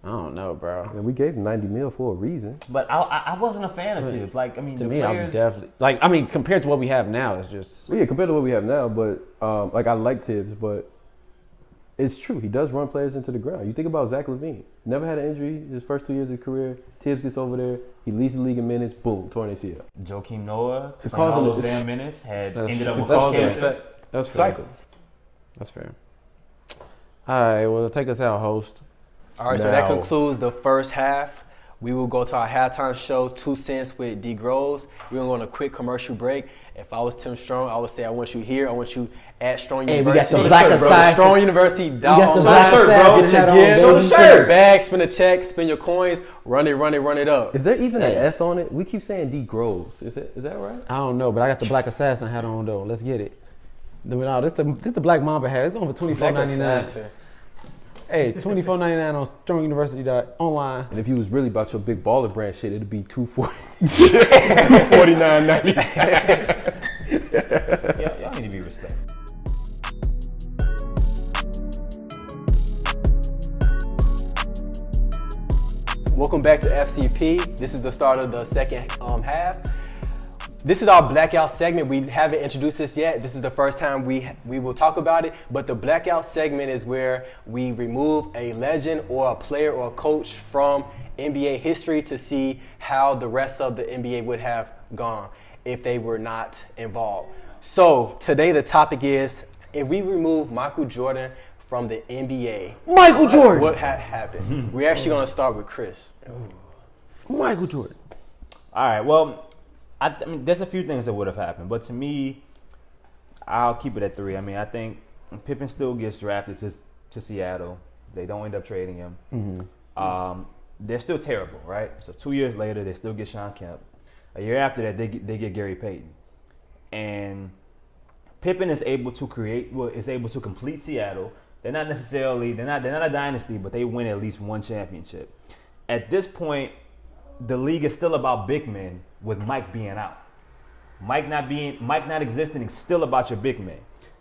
I don't know, bro. And we gave him $90 million for a reason. But I wasn't a fan of Tibbs. Like, I mean, To the me, players, I'm definitely compared to what we have now, it's just Well, yeah, compared to what we have now, but I like Tibbs, but it's true. He does run players into the ground. You think about Zach LaVine. Never had an injury his first 2 years of career. Tibbs gets over there. He leads the league in minutes. Boom, torn ACL. Joakim Noah, It's a playing all cause those and- damn minutes, had That's- ended up it's with a cause breast and cancer. effect. That's fair. Cycle. That's fair. All right, well, take us out, host. All right, so that Now- concludes the first half. We will go to our halftime show, 2 Cents with D. Groves. We're going to go on a quick commercial break. If I was Tim Strong, I would say I want you here. I want you at Strong Hey, we got University. the Black Assassin. Strong University. Down got the on Black shirt, bro. Assassin Get your hat on, gear, baby. spin your bag, spin a check, spin your coins, run it up. Is there even Hey. an S on it? We keep saying D. Groves. Is that right? I don't know, but I got the Black Assassin hat on, though. Let's get it. No, this the Black Mamba hat. It's going for Black $24.99. Assassin. Hey, $24.99 on stronguniversity.online. And if you was really about your big baller brand shit, it'd be $249.90. Y'all need to be respectful. Welcome back to FCP. This is the start of the second half. This is our Blackout segment. We haven't introduced this yet. This is the first time we will talk about it. But the Blackout segment is where we remove a legend or a player or a coach from NBA history to see how the rest of the NBA would have gone if they were not involved. So today the topic is, if we remove Michael Jordan from the NBA, Michael Jordan! what happened? We're actually going to start with Chris. Michael Jordan. All right, well, I mean, there's a few things that would have happened, but to me, I'll keep it at 3. I mean, I think Pippen still gets drafted to Seattle. They don't end up trading him. Mm-hmm. They're still terrible, right? So 2 years later, they still get Sean Kemp. A year after that, they get Gary Payton, and Pippen is able to complete Seattle. They're not a dynasty, but they win at least one championship. At this point, the league is still about big men with Mike being out. Mike not existing is still about your big men.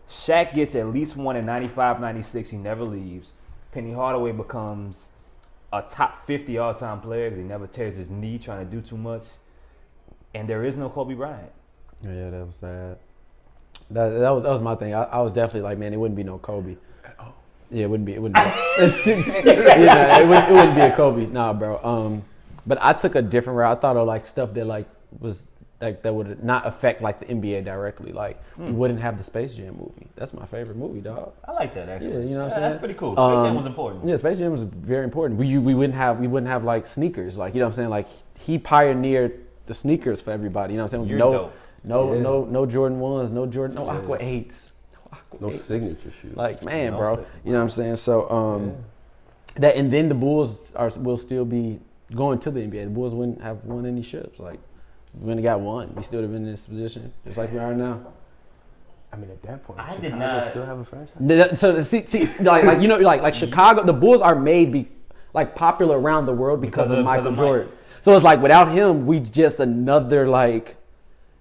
Shaq gets at least one in 95, 96. He never leaves. Penny Hardaway becomes a top 50 all-time player because he never tears his knee trying to do too much. And there is no Kobe Bryant. Yeah, that was sad. That was my thing. I was definitely like, man, it wouldn't be no Kobe. Yeah, it wouldn't be. It wouldn't be a Kobe. Nah, bro. But I took a different route. I thought of like stuff that like was like that would not affect like the NBA directly. Like we wouldn't have the Space Jam movie. That's my favorite movie, dog. I like that actually. Yeah, you know what I'm saying? That's pretty cool. Space Jam was important. Yeah, Space Jam was very important. We wouldn't have like sneakers. Like, you know what I'm saying? Like he pioneered the sneakers for everybody. You know what I'm saying? You're dope. No Jordan 1s, no Aqua 8s. No signature shoe. Like, man, No bro. signature. You know what I'm saying? So that, and then the Bulls will still be going to the NBA. The Bulls wouldn't have won any ships. Like, we wouldn't have got one. We still would have been in this position, just like we are now. I mean, at that point, I Chicago did not still have a franchise. So see, like you know, like Chicago, the Bulls are made like popular around the world because of Michael Jordan. So it's like without him, we just another like.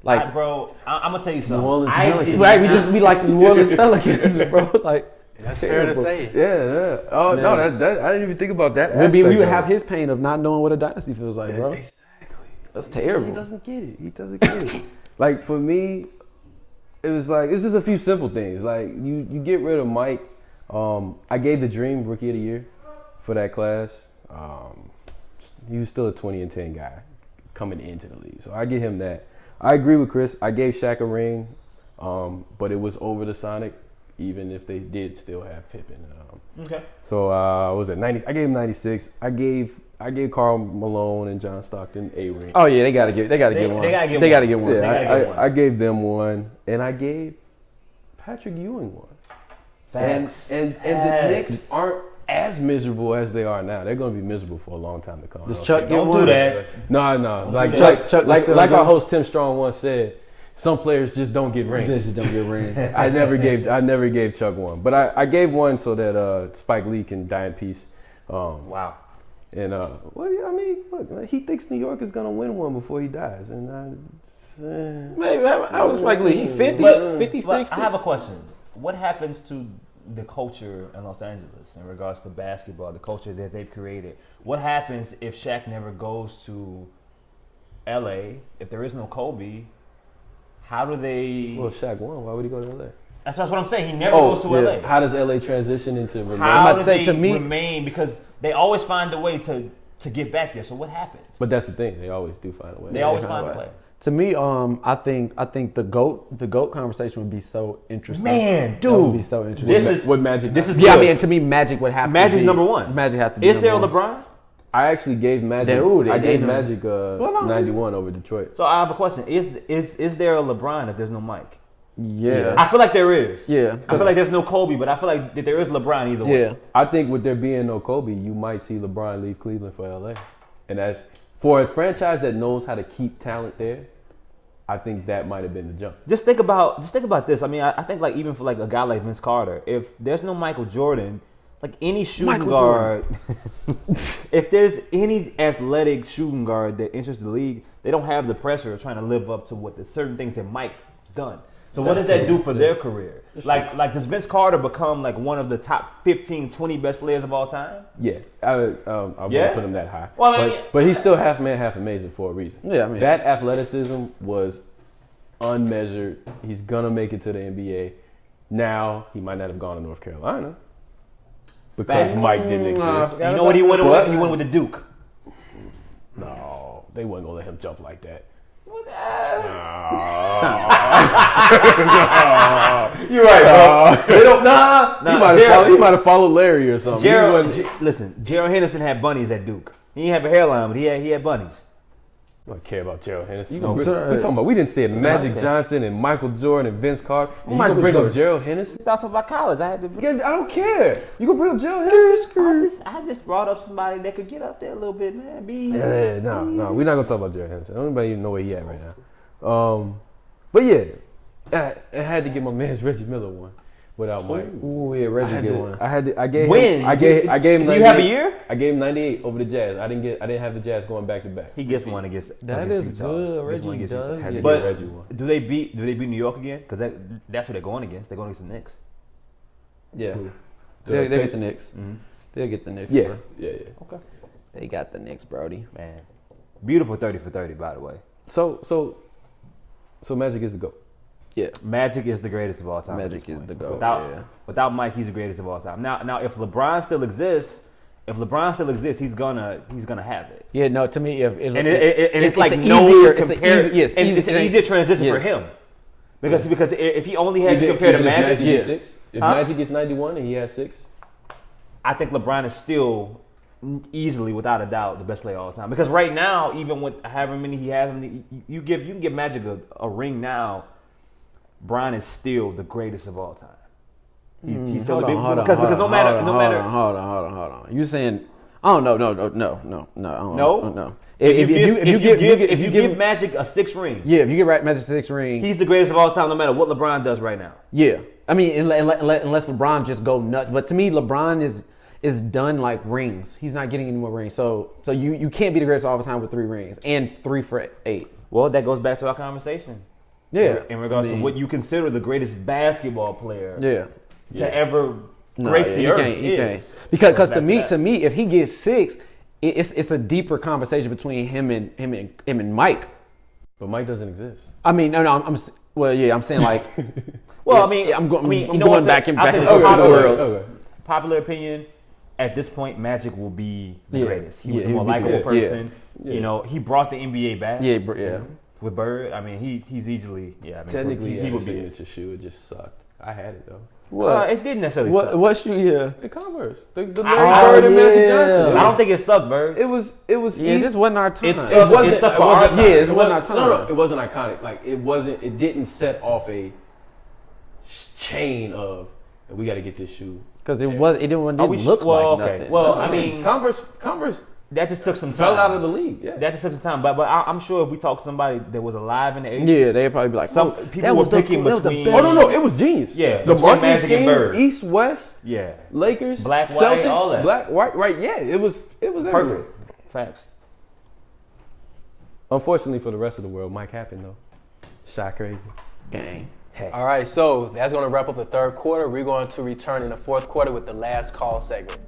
Bro, I'm gonna tell you something. New Orleans Pelicans. Right, we like the New Orleans Pelicans, bro. Like That's fair to say. Yeah. Oh no, that I didn't even think about that. We would have his pain of not knowing what a dynasty feels like, bro. Exactly. That's terrible. He doesn't get it. He doesn't get it. Like for me, it was like it's just a few simple things. Like you get rid of Mike. I gave the Dream Rookie of the Year for that class. He was still a 20-10 guy coming into the league, so I give him that. I agree with Chris. I gave Shaq a ring, but it was over the Sonic, even if they did still have Pippen. Okay. So what was it 90? I gave him 96. I gave Karl Malone and John Stockton a ring. Oh yeah, they gotta get one. They gotta get one. Yeah, I gave them one, and I gave Patrick Ewing one. Facts. And the Knicks aren't as miserable as they are now. They're going to be miserable for a long time to come. Does Chuck get Don't one? do that. No. Like Chuck like our host Tim Strong once said, some players just don't get rings. Just don't get rings. I never gave Chuck one, but I gave one so that Spike Lee can die in peace. Wow. And look, he thinks New York is going to win one before he dies, and Maybe I was Spike Lee. He 50, 50, 60. But I have a question. What happens to the culture in Los Angeles in regards to basketball, the culture that they've created? What happens if Shaq never goes to LA? If there is no Kobe, how do they? Well, Shaq won. Why would he go to LA? That's what I'm saying. He never goes to LA. How does LA transition into remain? How do they remain? Because they always find a way to get back there. So what happens? But that's the thing. They always do find a way. They always find a way. To me, I think the GOAT conversation would be so interesting. Man, That would dude, be so interesting. this is What Magic? This is Yeah, I good. mean, to me, Magic would have to Magic's be number one. Magic have to be Is there a number one. LeBron? I actually gave Magic. Dude, I gave they- Magic 91 over Detroit. So I have a question. Is there a LeBron if there's no Mike? Yeah. I feel like there is. Yeah. I feel like there's no Kobe, but I feel like that there is LeBron either way. Yeah. I think with there being no Kobe, you might see LeBron leave Cleveland for LA, and that's for a franchise that knows how to keep talent there. I think that might have been the jump. Just think about this. I mean, I think like even for like a guy like Vince Carter, if there's no Michael Jordan, like any shooting guard, if there's any athletic shooting guard that enters the league, they don't have the pressure of trying to live up to what the certain things that Mike's done. So what does that do for their career? Like does Vince Carter become like one of the top 15, 20 best players of all time? Yeah, I wouldn't put him that high. Well, I mean, but he's still half man, half amazing for a reason. Yeah, I mean, that athleticism was unmeasured. He's gonna make it to the NBA. Now he might not have gone to North Carolina because Facts. Mike didn't exist. You know what he went with? He went with the Duke. No, they wasn't gonna let him jump like that. You're right, bro. They don't. He might have followed Larry or something. Gerald Henderson had bunnies at Duke. He didn't have a hairline, but he had bunnies. I don't care about Gerald Henderson. No, we talking about we didn't say Magic Johnson and Michael Jordan and Vince Carter. You gonna bring up Gerald Henderson? Start talking about college. I don't care. You gonna bring up Gerald Henderson? I just brought up somebody that could get up there a little bit, man. No, we're not gonna talk about Gerald Henderson. Nobody even know where he at right now. But yeah, I had to get my man's Reggie Miller one without Mike. Ooh, yeah, Reggie get one. I gave When? him. I gave him. Do you have a year? I gave him 98 over the Jazz. I didn't have the Jazz going back to back. He gets one against. That against is Utah. good. Gets one Reggie against does. Utah. Had to But get Reggie one. do they beat New York again? Because that's who they're going against. They're going against the Knicks. Yeah. Who? They'll get the Knicks. Mm-hmm. They'll get the Knicks. Yeah, Bro. yeah. Okay. They got the Knicks, Brody. Man, beautiful 30 for 30, by the way. So Magic is the GOAT. Yeah. Magic is the greatest of all time. Magic is the GOAT. Without Mike, he's the greatest of all time. Now, if LeBron still exists, he's gonna have it. Yeah, no, to me, It's like an no easier, comparison. it's It's an easier transition Yeah. for him because if he only had to compare to Magic, gets 6, if Magic gets 91 and he has 6, I think LeBron is still easily, without a doubt, the best player of all time. Because right now, even with however many he has, you can give Magic a ring now. Bron is still the greatest of all time. He's still the big because no matter. Hold on. You saying? Oh no. I don't know. No? If you give Magic a 6 ring, if you give Magic 6 ring, he's the greatest of all time, no matter what LeBron does right now. Yeah, I mean, unless LeBron just go nuts. But to me, LeBron is done like rings. He's not getting any more rings. So you can't be the greatest of all time with 3 rings and 3 for 8. Well, that goes back to our conversation. Yeah, in regards to what you consider the greatest basketball player. To ever grace the earth. He can't. Because to me, if he gets 6, it's a deeper conversation between him and Mike. But Mike doesn't exist. I mean, no, I'm saying like. Well, I'm going you know back and forth the worlds. Popular opinion. At this point, Magic will be the greatest. He was the more likable person. Yeah. You know, he brought the NBA back. Yeah. With Bird, I mean, he's easily. Yeah, I mean, technically, he would be signature shoe. It just sucked. I had it though. What? It didn't necessarily suck. What shoe? Yeah. The Converse. The Larry Bird and Magic Johnson. I don't think it sucked, Bird. It was. Yeah, this wasn't our time. It wasn't our time. No, it wasn't iconic. Like it wasn't. It didn't set off a chain of. We got to get this shoe because it didn't look like nothing. Well, I mean, Converse. That just took some time. Fell out of the league. Yeah. That just took some time. But I'm sure if we talk to somebody that was alive in the 80s. Yeah, they'd probably be like, some people were picking between. Oh, no. It was genius. Yeah. The marketing Magic and Bird. East, West. Yeah. Lakers. Black, white, Celtics, all that. Black, white, right. Yeah. It was perfect. Everywhere. Facts. Unfortunately for the rest of the world, Mike happened, though. Shot crazy. Gang. Hey. All right, so that's going to wrap up the third quarter. We're going to return in the fourth quarter with the last call segment.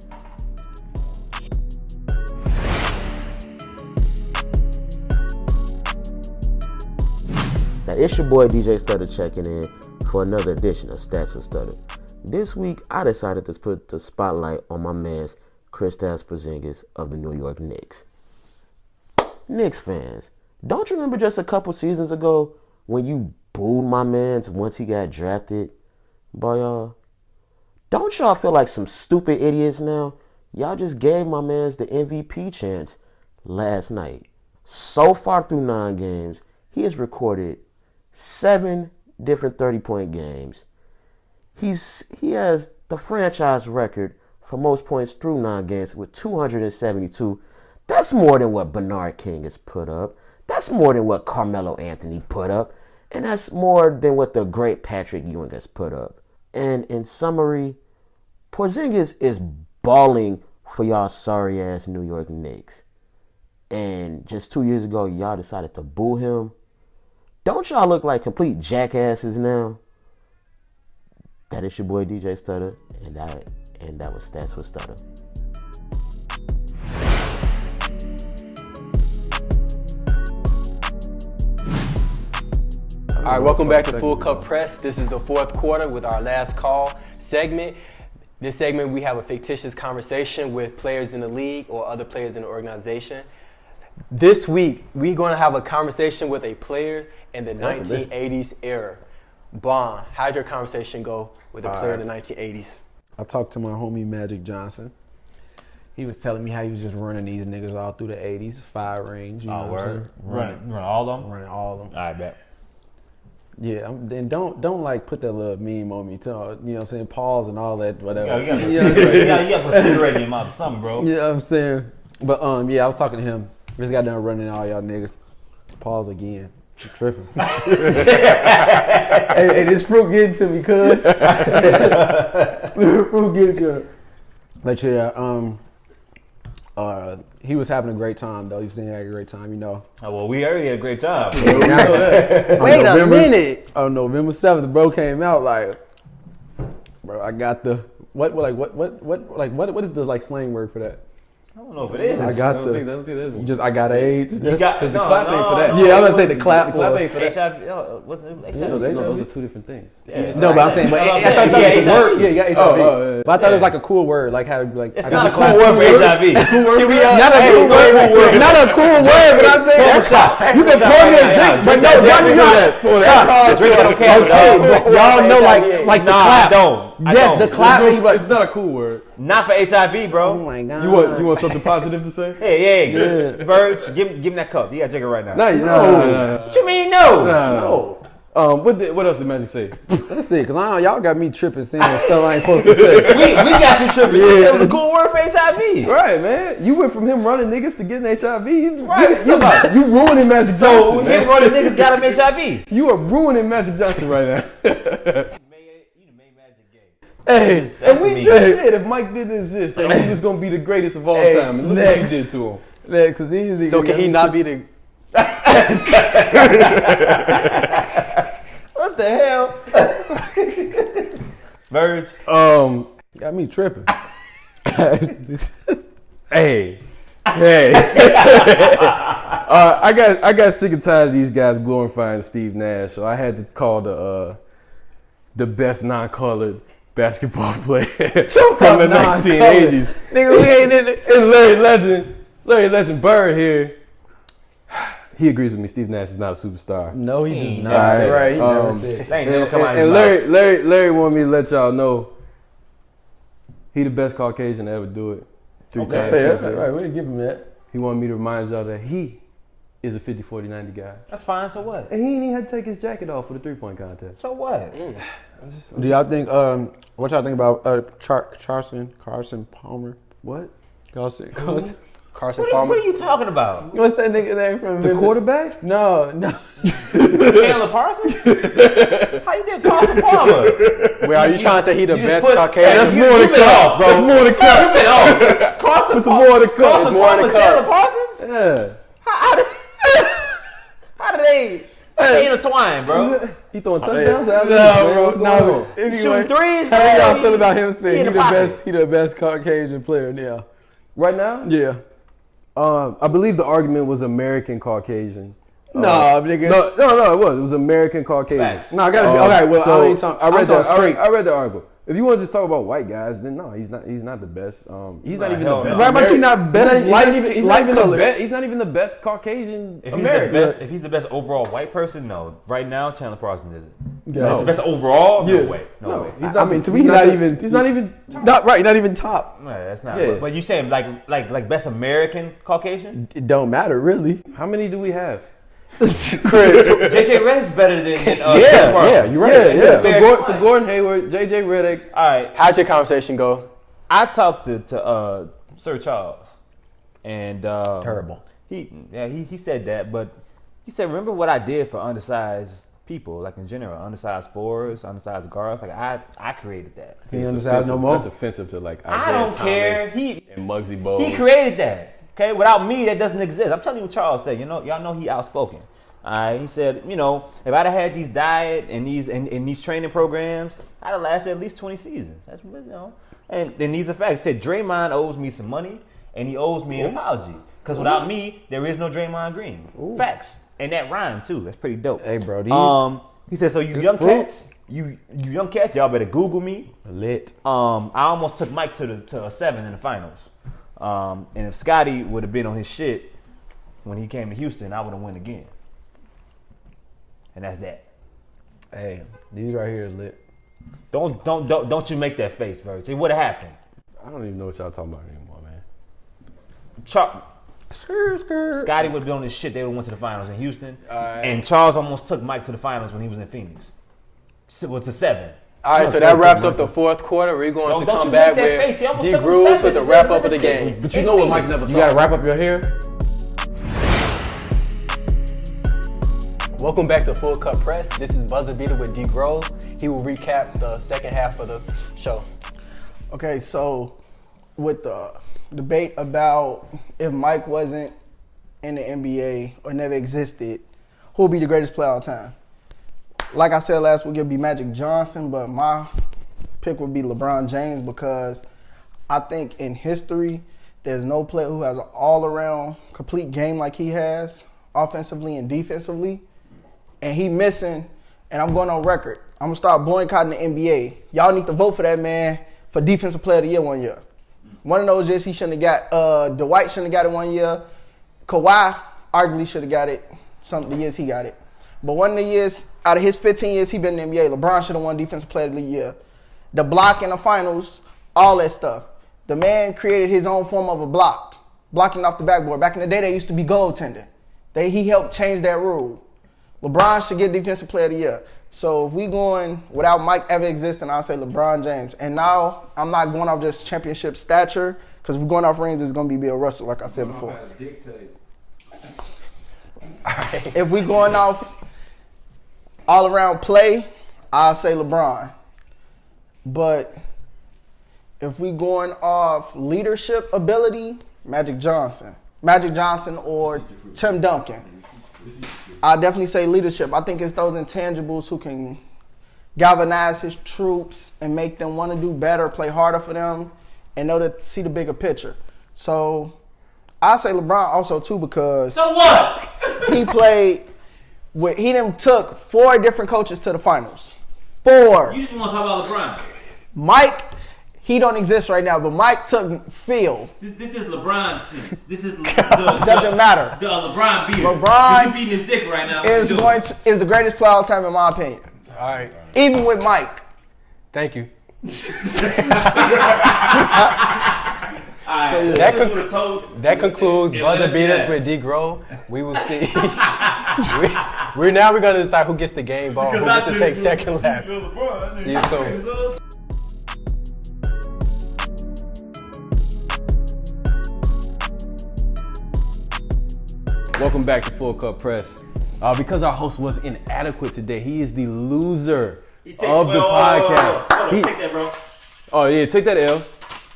Now, it's your boy DJ Stutter checking in for another edition of Stats with Stutter. This week, I decided to put the spotlight on my man's Kristaps Porzingis of the New York Knicks. Knicks fans, don't you remember just a couple seasons ago when you booed my man's once he got drafted? Boy, y'all, don't y'all feel like some stupid idiots now? Y'all just gave my man's the MVP chance last night. So far through 9 games, he has recorded 7 different 30-point games. He has the franchise record for most points through 9 games with 272. That's more than what Bernard King has put up. That's more than what Carmelo Anthony put up. And that's more than what the great Patrick Ewing has put up. And in summary, Porzingis is balling for y'all sorry-ass New York Knicks. And just 2 years ago, y'all decided to boo him. Don't y'all look like complete jackasses now? That is your boy DJ Stutter, and that was Stats with Stutter. All right, welcome back to Full Cup Press. This is the fourth quarter with our last call segment. This segment, we have a fictitious conversation with players in the league or other players in the organization. This week, we're going to have a conversation with a player in the 1980s era. Bon, how'd your conversation go with a player in the 1980s? I talked to my homie Magic Johnson. He was telling me how he was just running these niggas all through the 80s, 5 rings. You know what I'm saying? Running all of them? Running all of them. I bet. Yeah, and don't like put that little meme on me too. You know what I'm saying? Pause and all that, whatever. You got to put cigarette in your mouth or something, bro. You know what I'm saying? But yeah, I was talking to him. Just got done running all y'all niggas. Pause again. I'm tripping. hey, this fruit getting to me, cuz. Fruit getting good. But yeah, he was having a great time though. He was saying he had a great time, you know. Oh, well, we already had a great time. Wait a minute. On November 7th, bro came out like, bro, I got the what is the like slang word for that? I don't know if it is. I got I don't think there's one. I got AIDS. You got the clap ain't for that. Yeah, I'm gonna say the clap. The clap ain't for that. HIV. What's it? HIV? No, those are 2 different things. No, but I'm saying, but I thought that was a word. Yeah, you got HIV. Yeah. But I thought it was like a cool word, like how like. It's not a cool word for HIV. Not a cool word. Not a cool word, but I'm saying you can pour me a drink, but no, y'all know that. Okay, y'all know like the clap. Yes, the clap. It's not a cool word. Not for HIV, bro. Oh my god. You want something positive to say? Hey, Verge, give him that cup. You gotta drink it right now. No. What you mean no? No. What else did Magic say? That's it, because y'all got me tripping saying stuff I ain't supposed to say. we got you tripping. You said it was a cool word for HIV. Right, man. You went from him running niggas to getting HIV. Right. You ruining Magic Johnson. So him man. running niggas got him HIV. You are ruining Magic Johnson right now. You made Magic gay. Hey, and we just said if Mike didn't exist, that he was gonna be the greatest of all time. And look what you did to him. Yeah, So can he not be the? What the hell? Verge. got me tripping. Hey. I got sick and tired of these guys glorifying Steve Nash, so I had to call the best non-colored basketball player from the 1980s. Nigga, we ain't in it. And Larry Legend Bird here. He agrees with me. Steve Nash is not a superstar. No, he does not. Right. Right, he never said. And Larry wanted me to let y'all know he the best Caucasian to ever do it. 3 times. That's fair. Right, we didn't give him that. He wanted me to remind y'all that he is a 50, 40, 90 guy. That's fine. So what? And he ain't even had to take his jacket off for the 3-point contest. So what? Do y'all think? What y'all think about Carson Palmer? What? Carson Palmer. What are you talking about? What's that nigga name from? The quarterback? No. Chandler Parsons? How you did Carson Palmer? Wait, are you trying to say he the best put- Caucasian? That's more than cup, bro. That's more than cup. You been off. Carson That's more than cup. Carson more than Palmer, cup. Chandler Parsons? Yeah. How did they intertwine, bro? He throwing touchdowns? No. Anyway, Shooting threes, bro. how do y'all feel about him saying He in he the the pocket. best? He the best Caucasian player now. Right now? Yeah. I believe the argument was American Caucasian. No, nigga. No, it was. It was American Caucasian. Facts. No, I gotta be okay. Well, So, I ain't talking. I read I'm talking straight. I read the article. If you want to just talk about white guys, then no, he's not the best. He's not even the hell best. no. Right, but he not best. He's not even the best Caucasian If he's, American. if he's the best overall white person, no. Right now, Chandler Parsons isn't. No. Best overall? Yeah. No way. No way. He's I mean, to me, he's not even. He's not even. Not even top. No, that's not. Yeah. But you saying like best American Caucasian? It don't matter really. How many do we have? Chris. JJ Redick's better than Yeah, you're right. Yeah. Fair So Gordon Hayward, JJ Redick. All right. How'd your conversation go? I talked to Sir Charles, and Terrible. He said that, but he said, remember what I did for undersized people, like in general, undersized forwards, undersized guards. Like I created that. He undersized no more. That's offensive to like I Isaiah don't care. Thomas He and Muggsy Bogues. He created that. Okay, without me, that doesn't exist. I'm telling you what Charles said. Y'all know he outspoken. All right, he said, if I'd have had these diet and these training programs, I'd have lasted at least 20 seasons. That's and these are facts. He said Draymond owes me some money and he owes me an apology because without me, there is no Draymond Green. Facts, and that rhyme too. That's pretty dope. Hey, bro. These He said, so you young cats, you young cats, y'all better Google me. lit. I almost took Mike to a 7 in the finals. And if Scotty would have been on his shit when he came to Houston, I would have won again. And that's that. Hey, these right here is lit. Don't you make that face, Verge. It would have happened. I don't even know what y'all talking about anymore, man. Scotty would have been on his shit. They would have went to the finals in Houston. And Charles almost took Mike to the finals when he was in Phoenix. Well, to 7. All right, so that wraps up the fourth quarter. We're going to Don't come you back make that face. He with almost D took him Grooves 7. with the wrap up of the game. But you know what Mike never You gotta wrap up your hair. Welcome back to Full Cup Press. This is Buzzer Beater with D Grove. He will recap the second half of the show. Okay, so with the debate about if Mike wasn't in the NBA or never existed, who would be the greatest player of all time? Like I said last week, it would be Magic Johnson, but my pick would be LeBron James because I think in history, there's no player who has an all-around complete game like he has, offensively and defensively. And he missing, and I'm going on record. I'm going to start boycotting the NBA. Y'all need to vote for that man for Defensive Player of the Year one year. One of those years he shouldn't have got, Dwight shouldn't have got it one year. Kawhi arguably should have got it some of the years he got it. But one of the years, out of his 15 years he been in the NBA, LeBron should have won Defensive Player of the Year. The block in the finals, all that stuff. The man created his own form of a block, blocking off the backboard. Back in the day, they used to be goaltending. He helped change that rule. LeBron should get Defensive Player of the Year. So if we going without Mike ever existing, I'll say LeBron James. And now I'm not going off just championship stature, because if we're going off rings, it's going to be Bill Russell, like I said before. If we going off all around play, I'll say LeBron. But if we going off leadership ability, Magic Johnson or Tim Duncan. I definitely say leadership. I think it's those intangibles who can galvanize his troops and make them want to do better, play harder for them, and know to see the bigger picture. So I say LeBron also too, because So what? he played with, he done took 4 different coaches to the finals. 4. You just want to talk about LeBron. Mike, he don't exist right now, but Mike took Phil. This is LeBron's sense. This is Doesn't matter. The LeBron beater. LeBron He's beating his dick right now. is the greatest player of all time in my opinion. All right. Even with Mike. Thank you. Alright, That concludes buzzer beaters with D. Grove. We will see. we're going to decide who gets the game ball, who gets to take second laps. See you soon. Welcome back to Full Cup Press. Because our host was inadequate today, he is the loser of the podcast. Take that, bro. Oh yeah, take that L,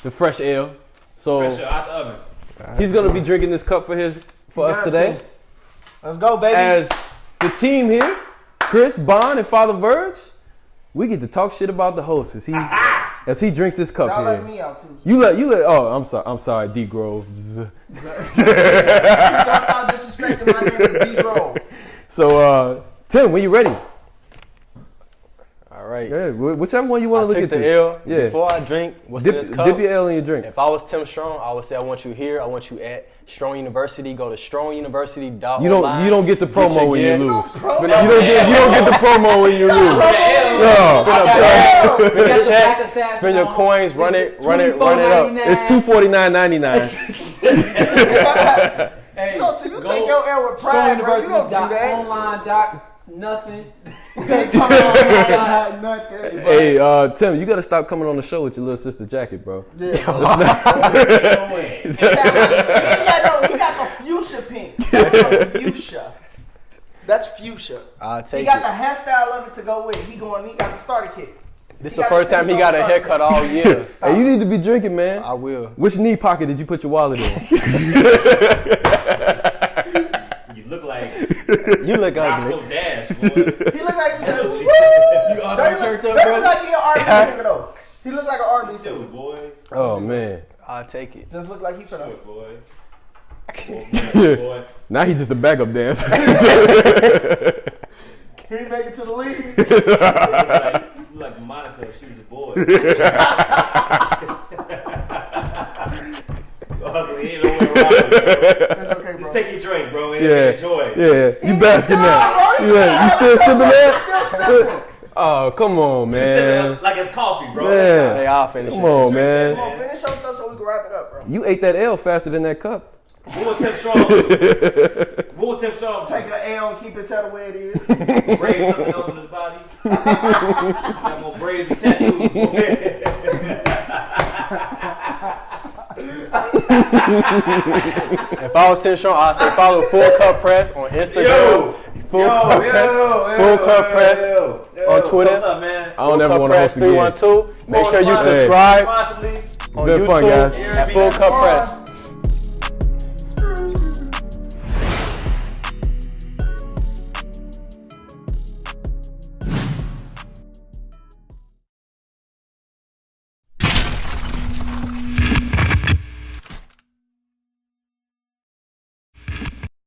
the fresh L. So Pressure out the oven. he's gonna be drinking this cup for us today. Let's go, baby. As the team here, Chris, Bond, and Father Verge, we get to talk shit about the host as he drinks this cup Y'all here. let me out too. You let. Oh, I'm sorry, D Groves. You don't stop disrespecting my name is D. Grove. So, Tim, when you ready? All right. Yeah, whichever one you want to I look take into. the L. Yeah. Before I drink, what's in this cup? Dip your L in your drink. If I was Tim Strong, I would say I want you here. I want you at Strong University. Go to stronguniversity.online. You don't get the promo when you lose. You Spin don't get the promo when you lose. No. Spend your coins. Run it up. It's $249.99. Hey, You take your L with pride, bro. You don't do that. Online nothing. Hey, Tim, you gotta stop coming on the show with your little sister jacket, bro. Yeah. He got the fuchsia pink. That's a fuchsia. That's fuchsia. I'll take He got it. the hairstyle of it to go with it. He got the starter kit. This is the first time he got a haircut all year. Hey, you need to be drinking, man. I will. Which knee pocket did you put your wallet in? You look like You look ugly. Roscoe Dash, boy. He look like he's you all the church up, bro. Look like he an R&B singer though. He look like an R&B singer. Dude, boy. Oh man. I'll take it. Just look like he finna. Good boy. Boy. Now he's just a backup dancer. He ain't make it to the league. You look like Monica if she was a boy. Ugly, ain't no way around it, bro. That's okay, bro. Just take your drink, bro, and Yeah. enjoy it. Yeah, you basking now. You still sipping that? Still sipping. Oh, come on, man. Like it's coffee, bro. Man. Hey, I'll finish Come it. on, Come man. on, finish your stuff so we can wrap it up, bro. You ate that L faster than that cup. What was Tim Strong do? What was Tim Strong do? Take an L and keep it set the way it is. Braid something else on his body? Got more braids and tattoos, boy. If I was Tim Strong, I'd say follow Full Cup Press on Instagram. Full Cup Press on Twitter. What's up, man? I don't ever want to host again. 312. Make sure you Responsibly. subscribe Responsibly. on been YouTube fun, guys. at Full Cup Press.